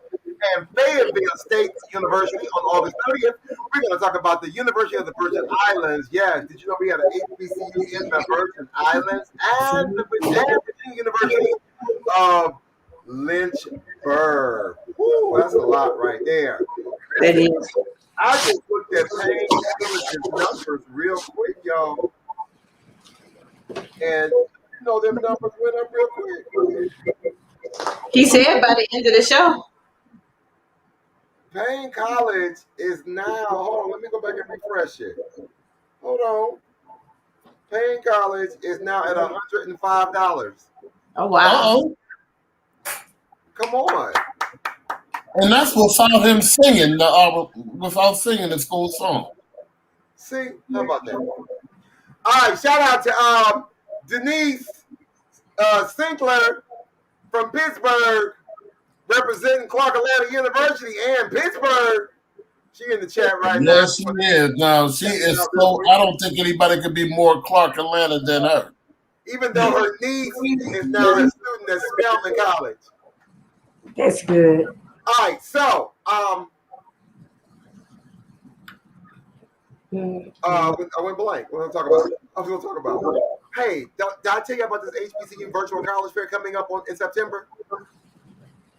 and Fayetteville State University on August 30th. We're going to talk about the University of the Virgin Islands. Yes, did you know we had an HBCU in the Virgin Islands and the Virginia University of Lynchburg? Woo, that's a lot right there.
That is.
I just looked at Paine numbers real quick, y'all. And you know them numbers went up real quick.
He said by the end of the show.
Paine College is now, hold on, let me go back and refresh it. Hold on. Paine College is now at $105.
Oh, wow.
Uh-oh.
Come on.
And that's without him singing without singing the school song.
See, how about that? All right, shout out to Denise Sinclair from Pittsburgh, representing Clark Atlanta University and Pittsburgh. She in the chat right now.
Yes, she is. Now she is so. I don't think anybody could be more Clark Atlanta than her.
Even though her niece is now a student at Spelman College.
That's good.
All right, so I went blank. What am I talking about? I was going to talk about. Hey, did I tell you about this HBCU virtual college fair coming up in September?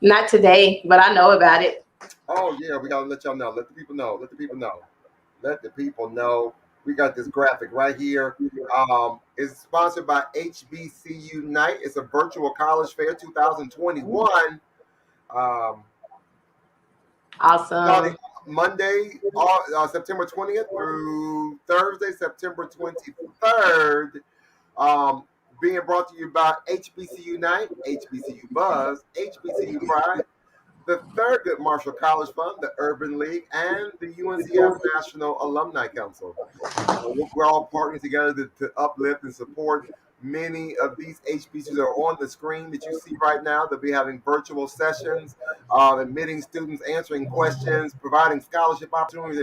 Not today, but I know about it.
Oh yeah, we gotta let y'all know. Let the people know. Let the people know. Let the people know. We got this graphic right here. It's sponsored by HBCU Unite. It's a virtual college fair 2021.
Awesome.
Monday, September 20th through Thursday, September 23rd. Being brought to you by HBCU Unite, HBCU Buzz, HBCU Pride, the Thurgood Marshall College Fund, the Urban League, and the UNCF National Alumni Council. We're all partnering together to uplift and support many of these HBCUs that are on the screen that you see right now. They'll be having virtual sessions, admitting students, answering questions, providing scholarship opportunities,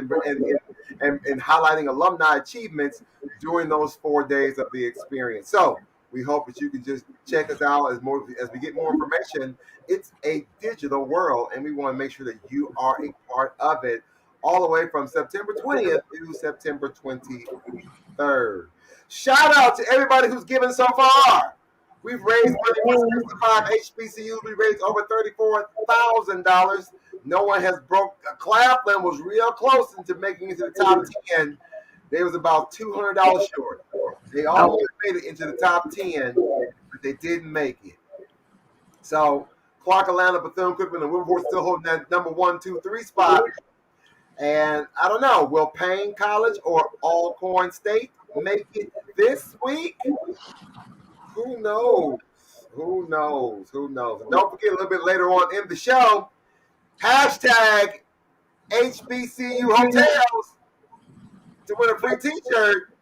and highlighting alumni achievements during those 4 days of the experience. So we hope that you can just check us out as we get more information. It's a digital world, and we want to make sure that you are a part of it all the way from September 20th to September 23rd. Shout out to everybody who's given so far. We've raised money for 65 HBCUs. We raised over $34,000. No one has broke. Claflin was real close into making it to the top 10. They was about $200 short. They almost made it into the top 10, but they didn't make it. So Clark, Atlanta, Bethune-Cookman, and Wilberforce still holding that number 1, 2, 3 spot. And I don't know, will Paine College or Alcorn State make it this week? Who knows? Who knows? Who knows? And don't forget, a little bit later on in the show, hashtag HBCU Hotels to win a free t-shirt.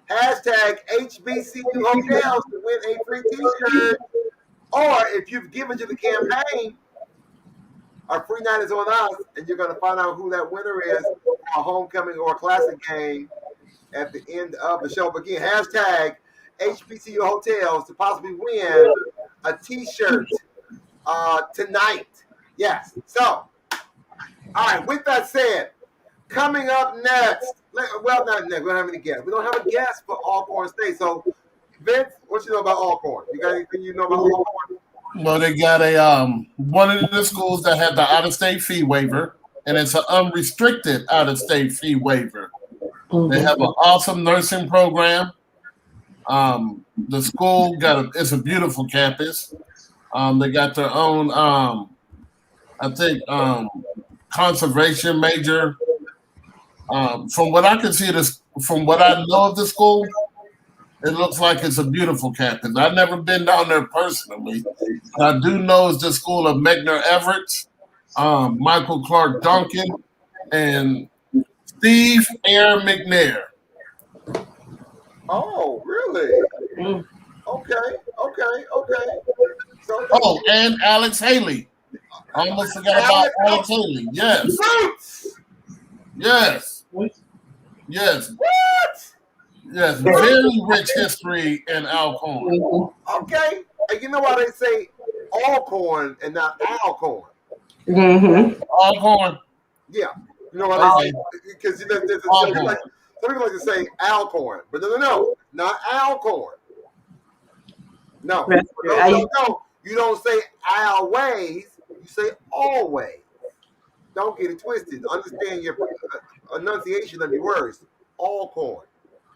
Hashtag HBCU Hotels to win a free t-shirt. Or if you've given to the campaign, our free night is on us, and you're going to find out who that winner is, a homecoming or a classic game at the end of the show. But again, hashtag HBCU Hotels to possibly win a t-shirt tonight. Yes. So, all right, with that said, coming up next, well, not next, we don't have any guests. We don't have a guest for Alcorn State. So, Vince, what you know about Alcorn? You got anything you know about Alcorn?
Well, they got a one of the schools that had the out-of-state fee waiver, and it's an unrestricted out-of-state fee waiver. They have an awesome nursing program. The school it's a beautiful campus. They got their own, conservation major. From what I can see, from what I know of the school, it looks like it's a beautiful campus. I've never been down there personally. I do know it's the school of Megner Everett, Michael Clark Duncan, and Steve Air McNair.
Oh, really? Okay. So,
and Alex Haley. I almost forgot about Alex Haley. Yes.
What?
Yes, very rich history in Alcorn.
Okay. And you know why they say Alcorn and not Alcorn?
Alcorn.
Yeah. You know why they say? Because some people like to say Alcorn, but no, not Alcorn. No. You don't say always, you say always. Don't get it twisted. Understand your enunciation of your words. Alcorn.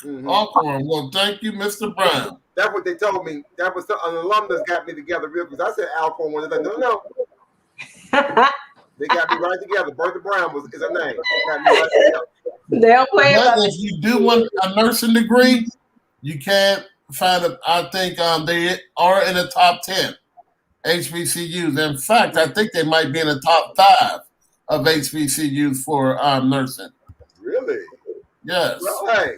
Alcorn. Well, thank you, Mr. Brown.
That's what they told me. That was an alumnus got me together real because I said Alcorn one. They're like, no. They got me right together. Bertha Brown is her name. Got me right together.
They don't play about
if you do want a nursing degree, you can't find it. I think they are in the top 10 HBCUs. In fact, I think they might be in the top 5 of HBCUs for nursing.
Really?
Yes.
Well, hey,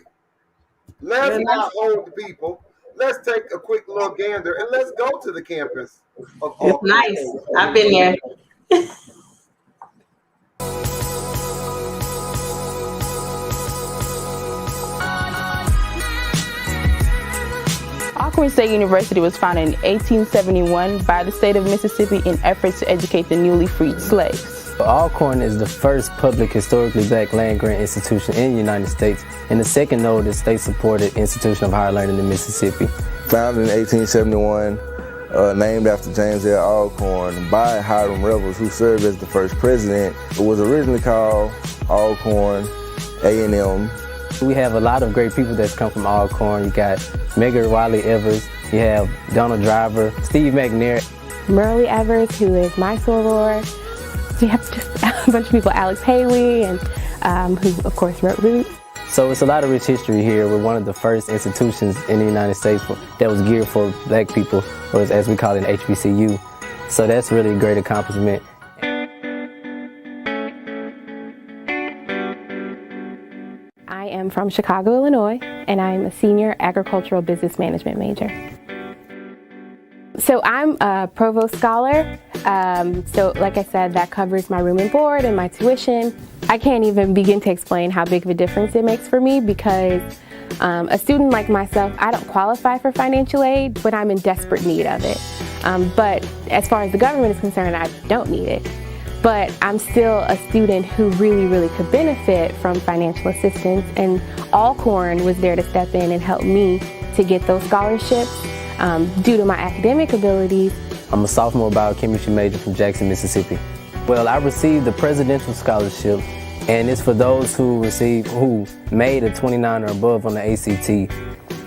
let's not hold the people. Let's take a quick little gander and let's go to the campus of
It's nice. I've been there.
Alcorn State University was founded in 1871 by the state of Mississippi in efforts to educate the newly freed slaves.
Alcorn is the first public historically black land-grant institution in the United States and the second oldest state-supported institution of higher learning in Mississippi.
Founded in 1871, named after James L. Alcorn by Hiram Revels, who served as the first president. It was originally called Alcorn A&M.
We have a lot of great people that's come from Alcorn. You got Megan Wiley Evers, you have Donald Driver, Steve McNair,
Merle Evers, who is my soror. We have just a bunch of people, Alex Haley, and who of course wrote Roots.
So it's a lot of rich history here. We're one of the first institutions in the United States that was geared for black people, or as we call it, an HBCU. So that's really a great accomplishment.
I am from Chicago, Illinois, and I'm a senior agricultural business management major. So I'm a provost scholar. So like I said, that covers my room and board and my tuition. I can't even begin to explain how big of a difference it makes for me because a student like myself, I don't qualify for financial aid, but I'm in desperate need of it. But as far as the government is concerned, I don't need it. But I'm still a student who really could benefit from financial assistance, and Alcorn was there to step in and help me to get those scholarships due to my academic abilities.
I'm a sophomore biochemistry major from Jackson, Mississippi. Well, I received the presidential scholarship, and it's for those who made a 29 or above on the ACT,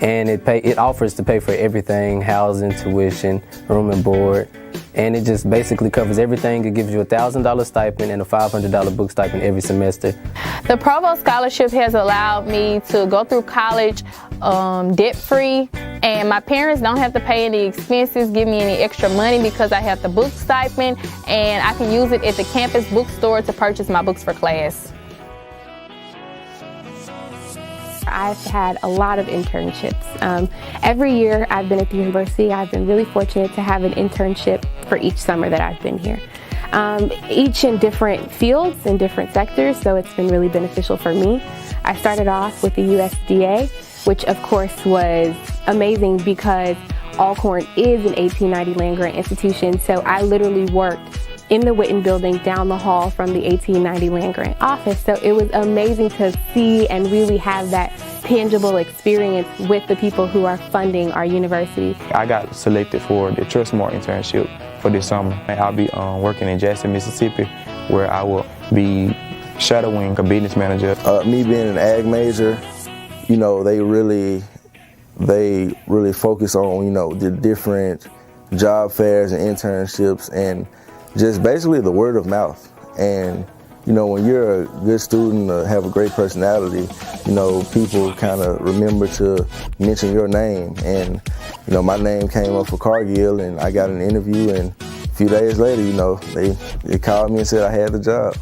and it offers to pay for everything: housing, tuition, room and board. and it just basically covers everything. It gives you a $1,000 stipend and a $500 book stipend every semester.
The Provost Scholarship has allowed me to go through college debt-free, and my parents don't have to pay any expenses, give me any extra money because I have the book stipend, and I can use it at the campus bookstore to purchase my books for class.
I've had a lot of internships. Every year I've been at the university, I've been really fortunate to have an internship for each summer that I've been here. Each in different fields and different sectors, so it's been really beneficial for me. I started off with the USDA, which of course was amazing because Alcorn is an 1890 land-grant institution, so I literally worked in the Witten building down the hall from the 1890 land-grant office. So it was amazing to see and really have that tangible experience with the people who are funding our university.
I got selected for the Trustmark internship for this summer. I'll be working in Jackson, Mississippi, where I will be shadowing a business manager.
Me being an ag major, you know, they really focus on, you know, the different job fairs and internships and just basically the word of mouth. And, you know, when you're a good student or have a great personality, you know, people kind of remember to mention your name. And, you know, my name came up for Cargill and I got an interview, and a few days later, you know, they called me and said I had the job.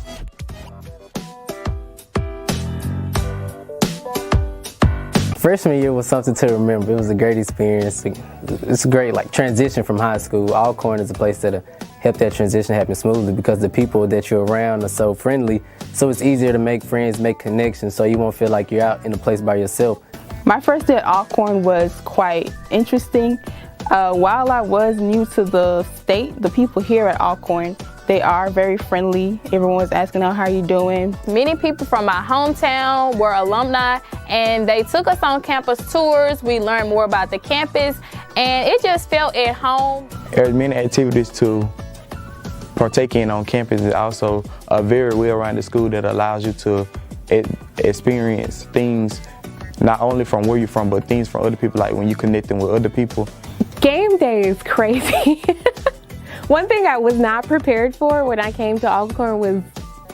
Freshman year was something to remember. It was a great experience. It's a great transition from high school. Alcorn is a place that helped that transition happen smoothly because the people that you're around are so friendly. So it's easier to make friends, make connections, so you won't feel like you're out in a place by yourself.
My first day at Alcorn was quite interesting. While I was new to the state, the people here at Alcorn, they are very friendly. Everyone was asking, how are you doing? Many people from my hometown were alumni, and they took us on campus tours. We learned more about the campus, and it just felt at home.
There's many activities to partake in on campus. It's also a very well-rounded school that allows you to experience things not only from where you're from, but things from other people, like when you're connecting with other people.
Game day is crazy. One thing I was not prepared for when I came to Alcorn was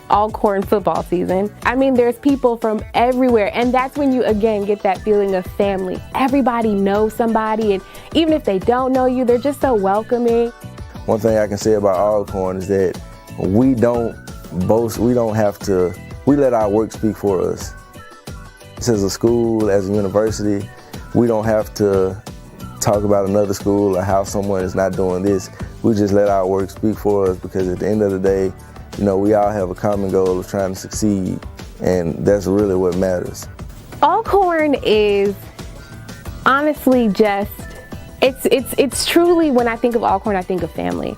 Alcorn football season. I mean, there's people from everywhere, and that's when you again get that feeling of family. Everybody knows somebody, and even if they don't know you, they're just so welcoming.
One thing I can say about Alcorn is that we don't boast, we let our work speak for us. As a school, as a university, we don't have to talk about another school or how someone is not doing this. We just let our work speak for us, because at the end of the day, you know, we all have a common goal of trying to succeed, and that's really what matters.
Alcorn is honestly just, it's truly, when I think of Alcorn, I think of family.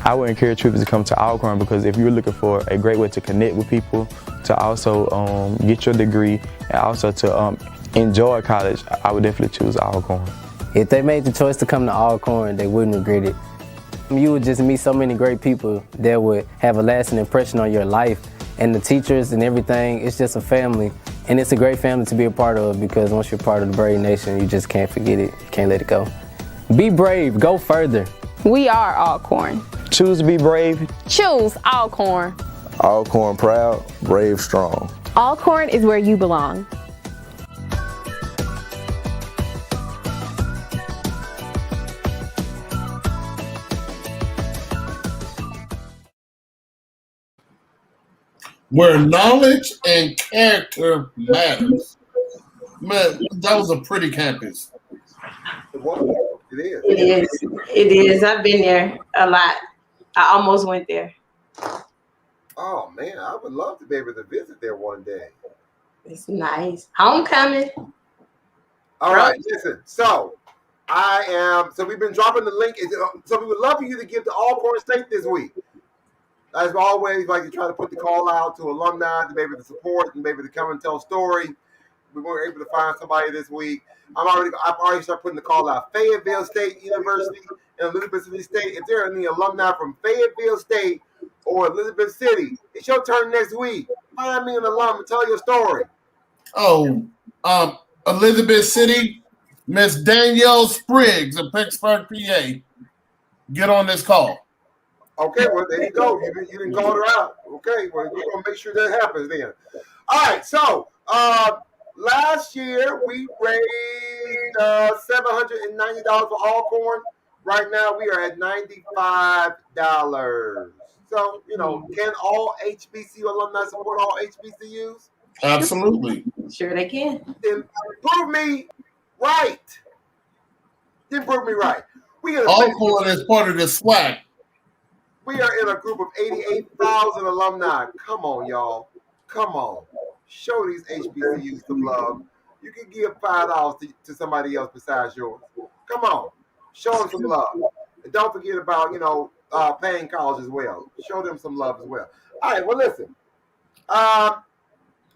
I would encourage people to come to Alcorn, because if you're looking for a great way to connect with people, to also get your degree, and also to enjoy college, I would definitely choose Alcorn.
If they made the choice to come to Alcorn, they wouldn't regret it. You would just meet so many great people that would have a lasting impression on your life. And the teachers and everything, it's just a family. And it's a great family to be a part of, because once you're part of the Brave Nation, you just can't forget it, can't let it go. Be brave, go further.
We are Alcorn.
Choose to be brave.
Choose Alcorn.
Alcorn proud, brave strong.
Alcorn is where you belong.
Where knowledge and character matters. Man, that was a pretty campus.
It is.
It is. It is. I've been there a lot. I almost went there.
Oh man, I would love to be able to visit there one day.
It's nice. Homecoming.
All right, listen. So we've been dropping the link. So we would love for you to give to Alcorn State this week. As always, like to try to put the call out to alumni to be able to support and be able to come and tell a story. We were able to find somebody this week. I've already started putting the call out. Fayetteville State University and Elizabeth City State. If there are any alumni from Fayetteville State or Elizabeth City, it's your turn next week. Find me an alum and tell your story.
Oh, Elizabeth City, Miss Danielle Spriggs of Pittsburgh, PA. Get on this call.
Okay, well, there you go. You didn't call her out. Okay, well, we're going to make sure that happens then. All right, so last year we raised $790 for Alcorn. Right now we are at $95. So, can all HBCU alumni support all HBCUs?
Absolutely.
Sure they can.
Then prove me right.
Alcorn is part of the SWAC.
We are in a group of 88,000 alumni. Come on, y'all. Come on. Show these HBCUs some love. You can give $5 to somebody else besides yours. Come on. Show them some love. And don't forget about, Paine College as well. Show them some love as well. All right, well, listen.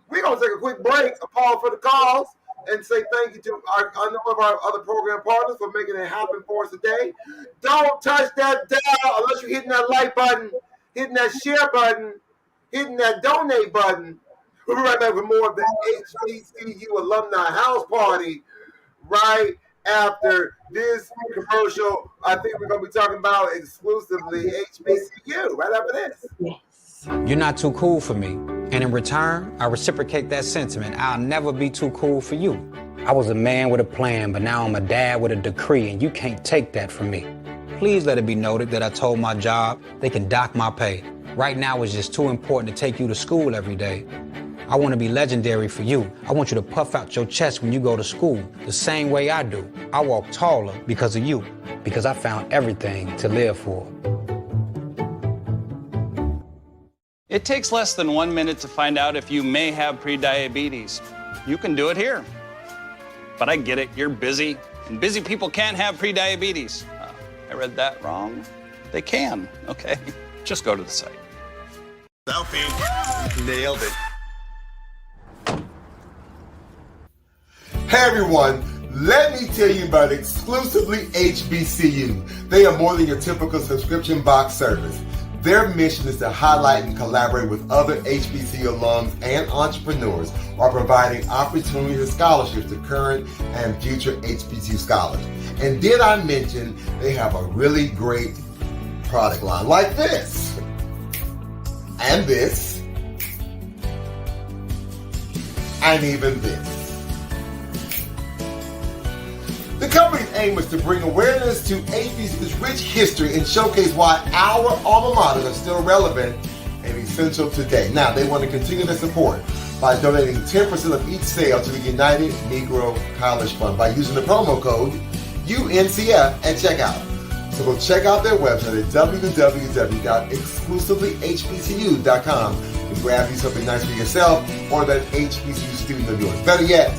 We're going to take a quick break, a pause for the calls, and say thank you to a number of our other program partners for making it happen for us today. Don't touch that dial unless you're hitting that like button, hitting that share button, hitting that donate button. We'll be right back with more of the HBCU Alumni House Party right after this commercial. I think we're going to be talking about exclusively HBCU right after this.
You're not too cool for me. And in return, I reciprocate that sentiment. I'll never be too cool for you. I was a man with a plan, but now I'm a dad with a decree, and you can't take that from me. Please let it be noted that I told my job they can dock my pay. Right now it's just too important to take you to school every day. I want to be legendary for you. I want you to puff out your chest when you go to school, the same way I do. I walk taller because of you, because I found everything to live for.
It takes less than 1 minute to find out if you may have prediabetes. You can do it here. But I get it, you're busy, and busy people can't have prediabetes. I read that wrong. They can, okay? Just go to the site.
Selfie. Nailed it. Hey everyone, let me tell you about exclusively HBCU. They are more than your typical subscription box service. Their mission is to highlight and collaborate with other HBCU alums and entrepreneurs while providing opportunities and scholarships to current and future HBCU scholars. And did I mention they have a really great product line like this, and this, and even this. The company's aim is to bring awareness to HBCU's rich history and showcase why our alma maters are still relevant and essential today. Now, they want to continue their support by donating 10% of each sale to the United Negro College Fund by using the promo code UNCF at checkout. So go check out their website at www.exclusivelyyhbcu.com and grab you something nice for yourself or that HBCU student of yours. Better yet,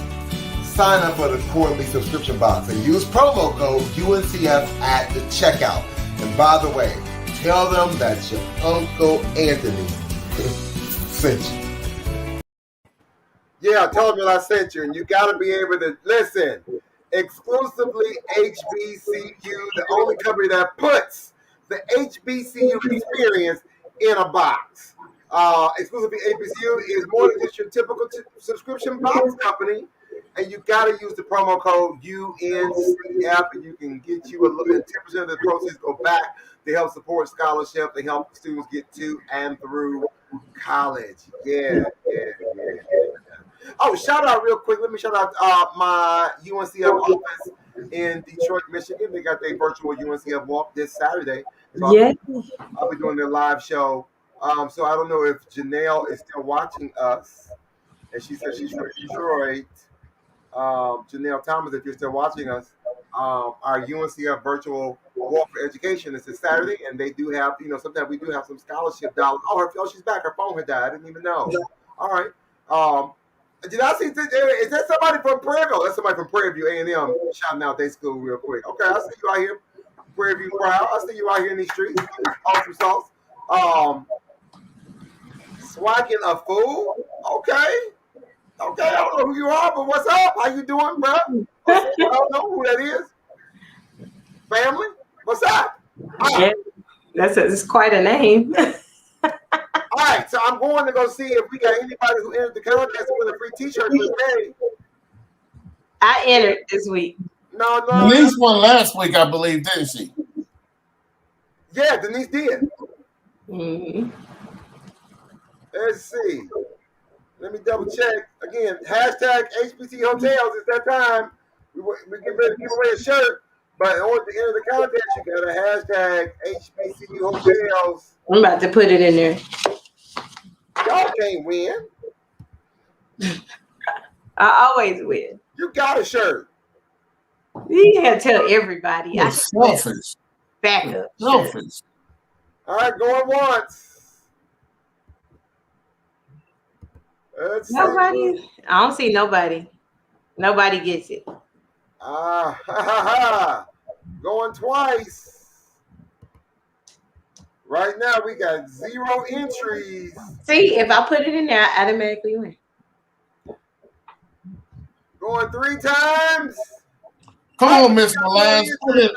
sign up for the quarterly subscription box and use promo code UNCF at the checkout. And by the way, tell them that your Uncle Anthony sent you. Yeah, tell them that I sent you. And you got to be able to listen. Exclusively HBCU, the only company that puts the HBCU experience in a box. Exclusively HBCU is more than just your typical subscription box company. And you got to use the promo code UNCF, and you can get you a little bit, 10% of the proceeds go back to help support scholarship, to help students get to and through college. Yeah. Oh, shout out real quick. Let me shout out my UNCF office in Detroit, Michigan. They got their virtual UNCF walk this Saturday. So
Yeah.
I'll be doing their live show. So I don't know if Janelle is still watching us. And she said she's from Detroit. Janelle Thomas, if you're still watching us, our UNCF virtual walk for education is this Saturday, and they do have, sometimes we do have some scholarship dollars. Oh, she's back. Her phone had died. I didn't even know. All right. Did I see? Is that somebody from Prairie? Oh, that's somebody from Prairie View A&M shouting out their school real quick. Okay, I see you out here, Prairie View proud. I see you out here in these streets. Awesome sauce. Swagging a fool. Okay, I don't know who you are, but what's up? How you doing, bro? I don't know who that is. Family? What's up?
Yeah, that's quite a name.
All right, so I'm going to go see if we got anybody who entered the contest with a free T-shirt today.
I entered this week.
No.
Denise won last week, I believe, didn't she?
Yeah, Denise did.
Mm-hmm.
Let's see. Let me double check. Again, hashtag HBC Hotels. It's that time. We get ready to give away a shirt. But in order to enter the contest, you got to hashtag HBCU Hotels.
I'm about to put it in there.
Y'all can't win.
I always win.
You got a shirt.
You can't tell everybody.
You're selfish.
Back up.
Selfish.
All right, going once. Let's
Nobody.
see.
I don't see nobody. Nobody gets it.
Going twice. Right now, we got 0 entries.
See, if I put it in there, I automatically win.
Going 3 times.
Come on, Miss Milan. Put it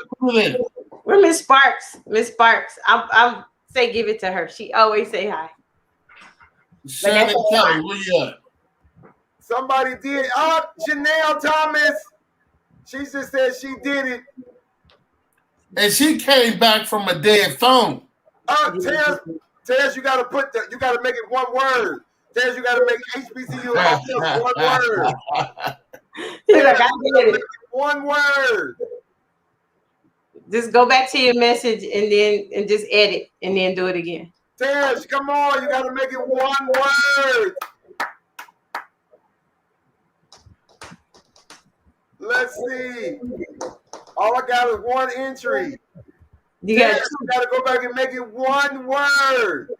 in.
Where Miss Sparks? Miss Sparks. I'm say give it to her. She always say hi.
Shannon Kelly, where you at?
Somebody did. Oh, Janelle Thomas. She just said she did it.
And she came back from a dead phone.
Tez, you gotta make it one word. Tez, you gotta make HBCU one word.
He's like, I did it.
One word.
Just go back to your message and just edit and then do it again.
Tez, come on, you gotta make it one word. Let's see. All I got is 1 entry.
You
gotta go back and make it one word.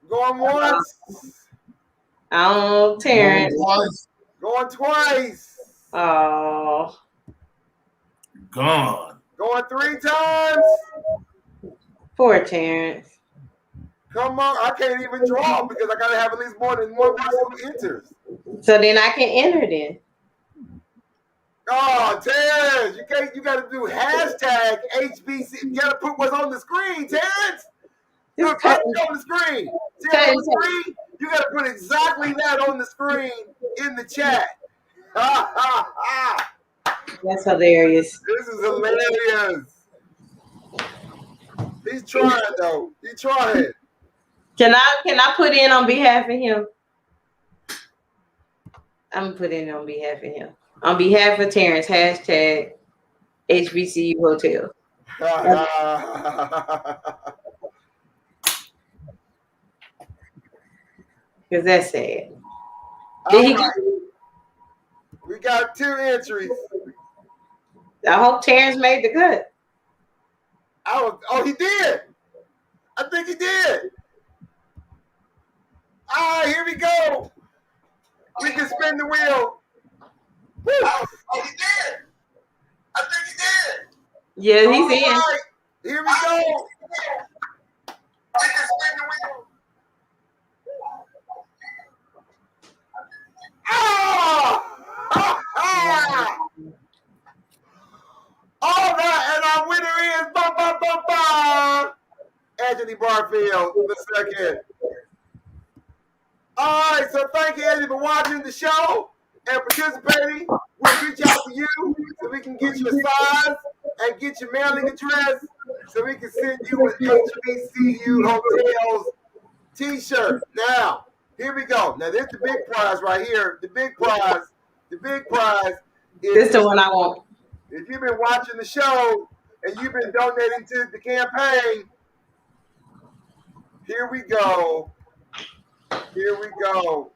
Going once.
Oh, Terrence.
Going twice.
Oh.
Gone.
Going 3 times.
Poor Terrence.
Come on, I can't even draw because I gotta have at least more than one person who enters.
So then I can enter then.
Oh, Terrence, you gotta do hashtag HBC. You gotta put what's on the screen, Terrence. You gotta put it on the screen. See on the screen? You gotta put exactly that on the screen in the chat.
That's hilarious.
This is hilarious. He's trying though. He's trying.
Can I put in on behalf of him? I'm gonna put in on behalf of him. On behalf of Terrence, hashtag HBCU Hotel. Because that's sad.
We got 2 entries.
I hope Terrence made the cut.
Oh, he did. I think he did. Here we go. We can spin the wheel. Woo. Oh, he did. I think he did.
Yeah, he's in.
Right. Here we go. We can spin the wheel. All right, and our winner is Anthony Barfield the second. All right, so thank you, Anthony, for watching the show and participating. We'll reach out to you so we can get you a size and get your mailing address so we can send you an HBCU Hotels t-shirt. Now, here we go. Now, this is the big prize right here. The big prize is
this the one I want.
If you've been watching the show and you've been donating to the campaign, here we go. Here we go.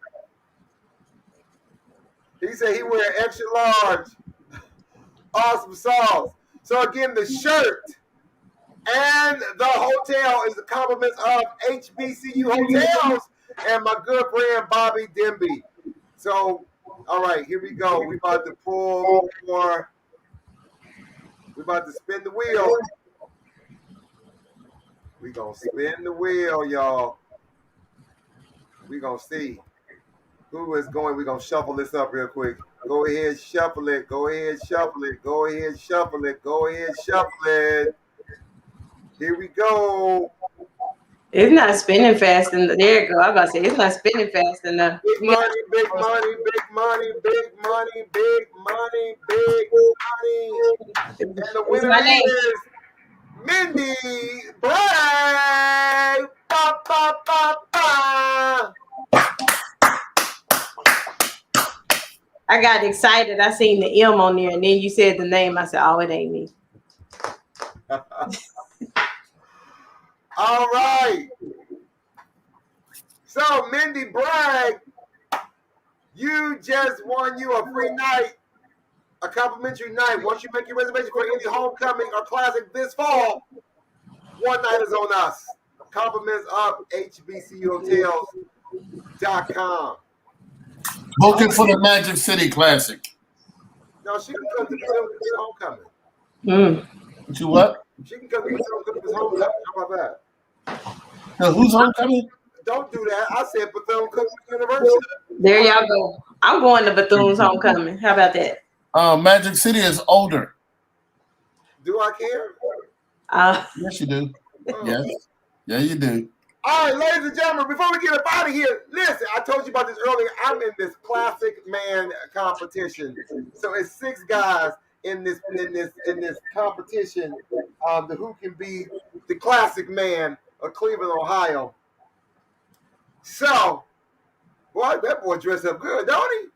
He said he wear extra large. Awesome sauce. So again, the shirt and the hotel is the compliments of HBCU Hotels and my good friend Bobby Demby. So, all right, here we go. We about to pull more. We about to spin the wheel. We gonna spin the wheel, y'all. We gonna see who is going. We gonna shuffle this up real quick. Go ahead, shuffle it. Go ahead, shuffle it. Go ahead, shuffle it. Go ahead, shuffle it. Here we go.
It's not spinning fast enough. There you go. I was about to say it's not spinning fast enough.
Big money, big money, big money, big money, big money, big money. And the winner is Mindy Bray. Ba, ba, ba, ba.
I got excited. I seen the M on there, and then you said the name. I said, "Oh, it ain't me."
All right. So, Mindy Bragg, you just won you a free night, a complimentary night. Once you make your reservation for any homecoming or classic this fall, one night is on us. Compliments of HBCUHotels.com.
Looking for the Magic City Classic.
No, she can come to the homecoming.
What you what?
She can come to the homecoming. How about that?
Now, who's homecoming?
Don't do that. I said Bethune-Cookman University.
There y'all go. I'm going to Bethune's homecoming. How about that?
Magic City is older.
Do I care?
Yes, you do. Yes. Yeah, you do.
All right, ladies and gentlemen, before we get up out of here, listen, I told you about this earlier. I'm in this classic man competition. So it's 6 guys in this competition who can be the classic man of Cleveland, Ohio. So, boy, that boy dressed up good, don't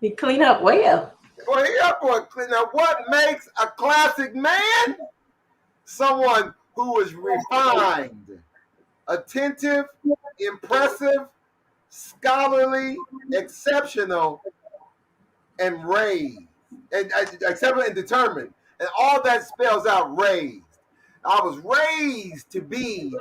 he?
He clean up well.
Boy, now what makes a classic man? Someone who is refined, attentive, impressive, scholarly, exceptional, and raised, and exceptional and determined. And all that spells out raised. I was raised to be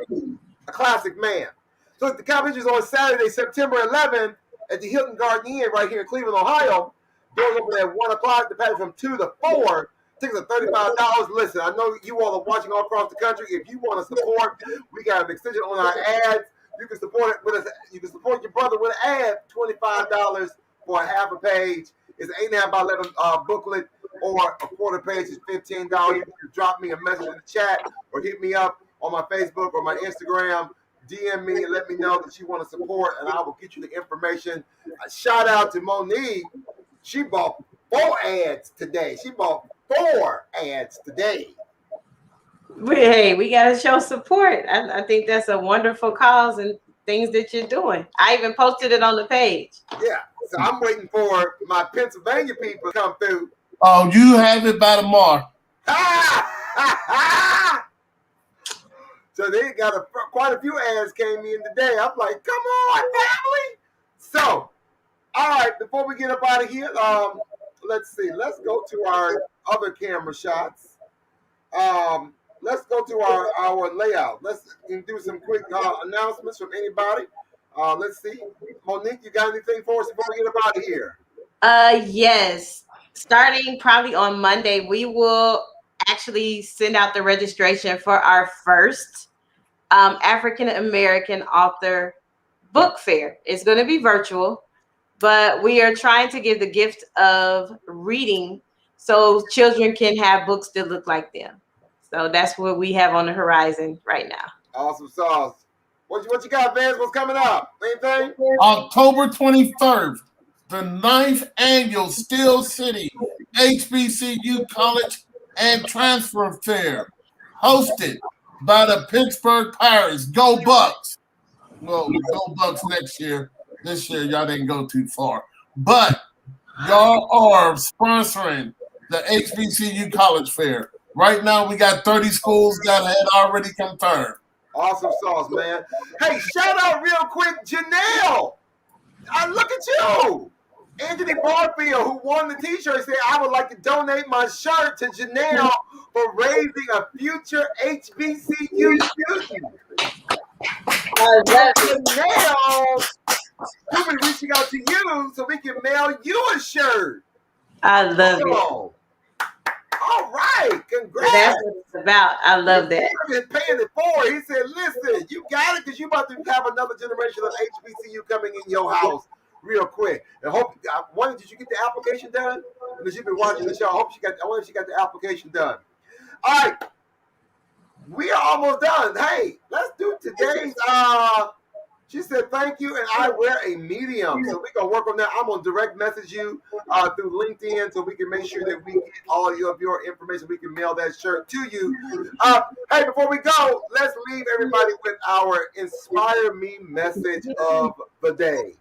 a classic man. So the competition is on Saturday, September 11th at the Hilton Garden Inn right here in Cleveland, Ohio. Doors open at 1 o'clock, the package from 2 to 4. Tickets are $35. Listen, I know you all are watching all across the country. If you want to support, we got an extension on our ads. You can support it with us. You can support your brother with an ad, $25 for a half a page. It's an 8.5 by 11 booklet, or a quarter page is $15. You can drop me a message in the chat or hit me up on my Facebook or my Instagram. DM me and let me know that you want to support, and I will get you the information. A shout out to Monique. She bought 4 ads today. She bought 4 ads today.
Hey, we got to show support. I think that's a wonderful cause and things that you're doing. I even posted it on the page.
Yeah, so I'm waiting for my Pennsylvania people to come through.
Oh, you have it by tomorrow.
So they got quite a few ads came in today. I'm like, come on, family. So, all right, before we get up out of here, let's see. Let's go to our other camera shots. Let's go to our layout. Let's do some quick announcements from anybody. Let's see. Monique, you got anything for us before we get up out of here?
Yes. Starting probably on Monday, we will actually send out the registration for our first African-American author book fair. It's going to be virtual, but we are trying to give the gift of reading so children can have books that look like them. So that's what we have on the horizon right now.
Awesome sauce. What you got, Vance? What's coming up? Anything?
October 23rd, the 9th annual Steel City HBCU College and Transfer Fair, hosted by the Pittsburgh Pirates. Go Bucks! Well, go Bucks next year. This year, y'all didn't go too far. But y'all are sponsoring the HBCU College Fair. Right now, we got 30 schools that had already confirmed.
Awesome sauce, man. Hey, shout out real quick, Janelle. Look at you. Anthony Barfield, who won the t-shirt, said, I would like to donate my shirt to Janelle for raising a future HBCU student. Janelle, we'll be reaching out to you so we can mail you a shirt.
I love it.
All right, congrats.
That's what it's about. I love that.
I've been paying it forward. He said, listen, you got it because you're about to have another generation of HBCU coming in your house real quick. And hope, did you get the application done? Because you've been watching the show. I wonder if she got the application done. All right. We are almost done. Hey, let's do today's She said, thank you, and I wear a medium. So we're going to work on that. I'm going to direct message you through LinkedIn so we can make sure that we get all of your information. We can mail that shirt to you. Hey, before we go, let's leave everybody with our Inspire Me message of the day.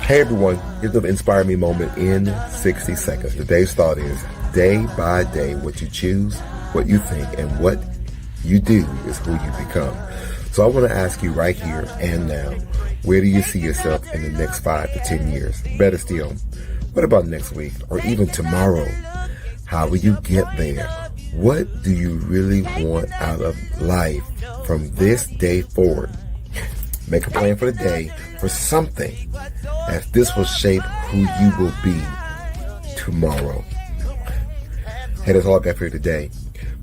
Hey, everyone. Here's the Inspire Me moment in 60 seconds. Today's thought is, day by day, what you choose, what you think, and what you do is who you become. So I want to ask you right here and now, where do you see yourself in the next 5 to 10 years? Better still, what about next week or even tomorrow? How will you get there? What do you really want out of life from this day forward? Make a plan for the day for something, as this will shape who you will be tomorrow. Hey, that's all I got for you today.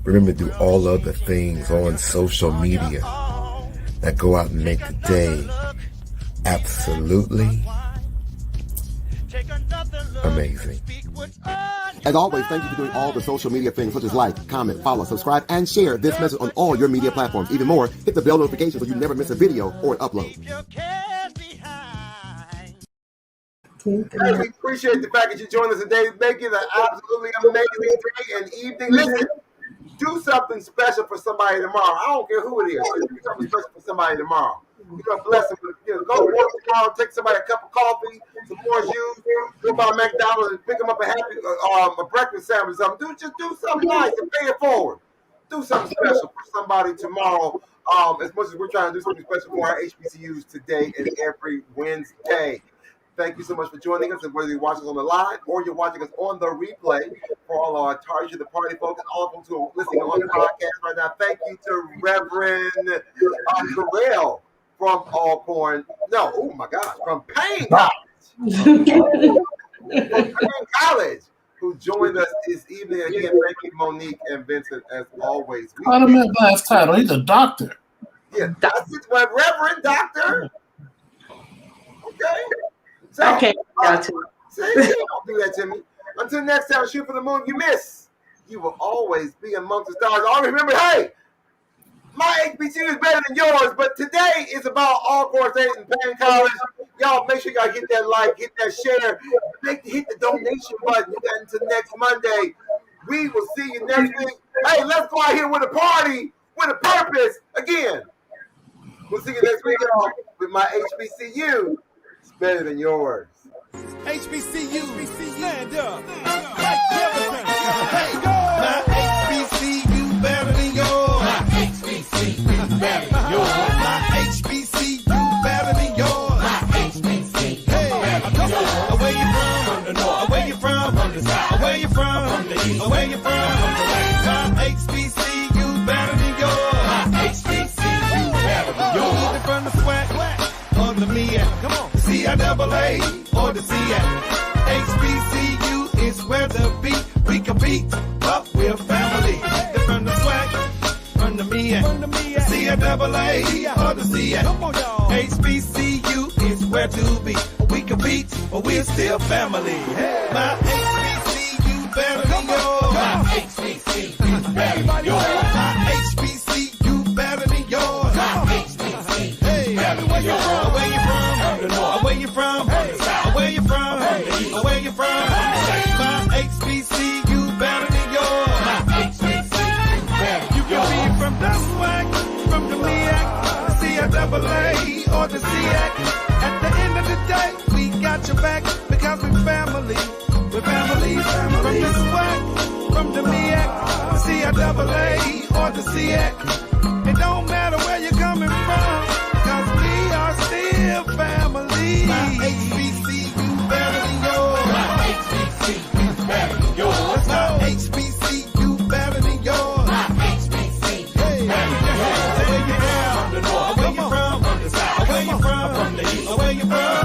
Remember to do all of the things on social media that go out and make the day absolutely amazing.
As always, thank you for doing all the social media things such as like, comment, follow, subscribe, and share this message on all your media platforms. Even more, hit the bell notification so you never miss a video or an upload.
Hey, we appreciate the fact that you joined us today. Make it an absolutely amazing day and evening. Listen, do something special for somebody tomorrow. I don't care who it is. Do something special for somebody tomorrow. You're going to bless them. Go to work tomorrow, take somebody a cup of coffee, some more juice, go by McDonald's and pick them up a breakfast sandwich or something. Just do something nice and pay it forward. Do something special for somebody tomorrow. As much as we're trying to do something special for our HBCUs today and every Wednesday. Thank you so much for joining us, and whether you're watching us on the line or you're watching us on the replay, for all our Target the Party folks and all of them who are listening on the podcast right now, thank you to Reverend Terrell from Alcorn. No, oh my gosh, from Paine College. From Paine College, who joined us this evening. Again, thank you, Monique and Vincent, as always.
I don't know that last title. He's a doctor.
Yeah, that's it, Reverend Doctor. Okay. So,
okay.
See, don't do that to me. Until next time, shoot for the moon. You miss. You will always be amongst the stars. All remember, hey, my HBCU is better than yours, but today is about Alcorn State and Paine College. Y'all make sure y'all hit that like, hit that share, hit the donation button. You got until next Monday. We will see you next week. Hey, let's go out here with a party, with a purpose. Again, we'll see you next week with my HBCU. It's better than yours.
HBCU, stand up. Like Jefferson. Hey, go. My HBCU better than yours. My HBCU better than yours. My HBCU better than yours. My HBCU better than yours. Where you from? From the north. Where you from? From the south. Where you from? From the east. Where you from? From the west. My HBCU better than yours. My HBCU better than yours. Either from the SWAC or the MEAC. Come on. CIAA or the SEAC. HBCU is where the beat. We compete, but we're family. They're from the SWAC, from the MEAC, the CIAA or the SEAC. HBCU is where to be. We compete, but we're still family. My HBCU better than yours. My HBCU better than yours. My HBCU better than yours. My HBCU better than yours. Where you from? From the north. Where you from? From the south. Where you from? From the east. Where you from? From the west. My HBCU better than yours. My HBCU better than yours. You can be from the SWAC, from the MEAC, the CIAA, or the SEAC. At the end of the day, we got your back because we're family. We're family. From the SWAC, from the MEAC, the CIAA, or the SEAC. It don't matter where you're coming from, cause we are still family. My HBCU better than yours. My HBCU better than yours. My HBCU better than yours. My HBCU better than yours. Where you from? From the north. Where you from? From the south. Where you from? From the east. Where you from?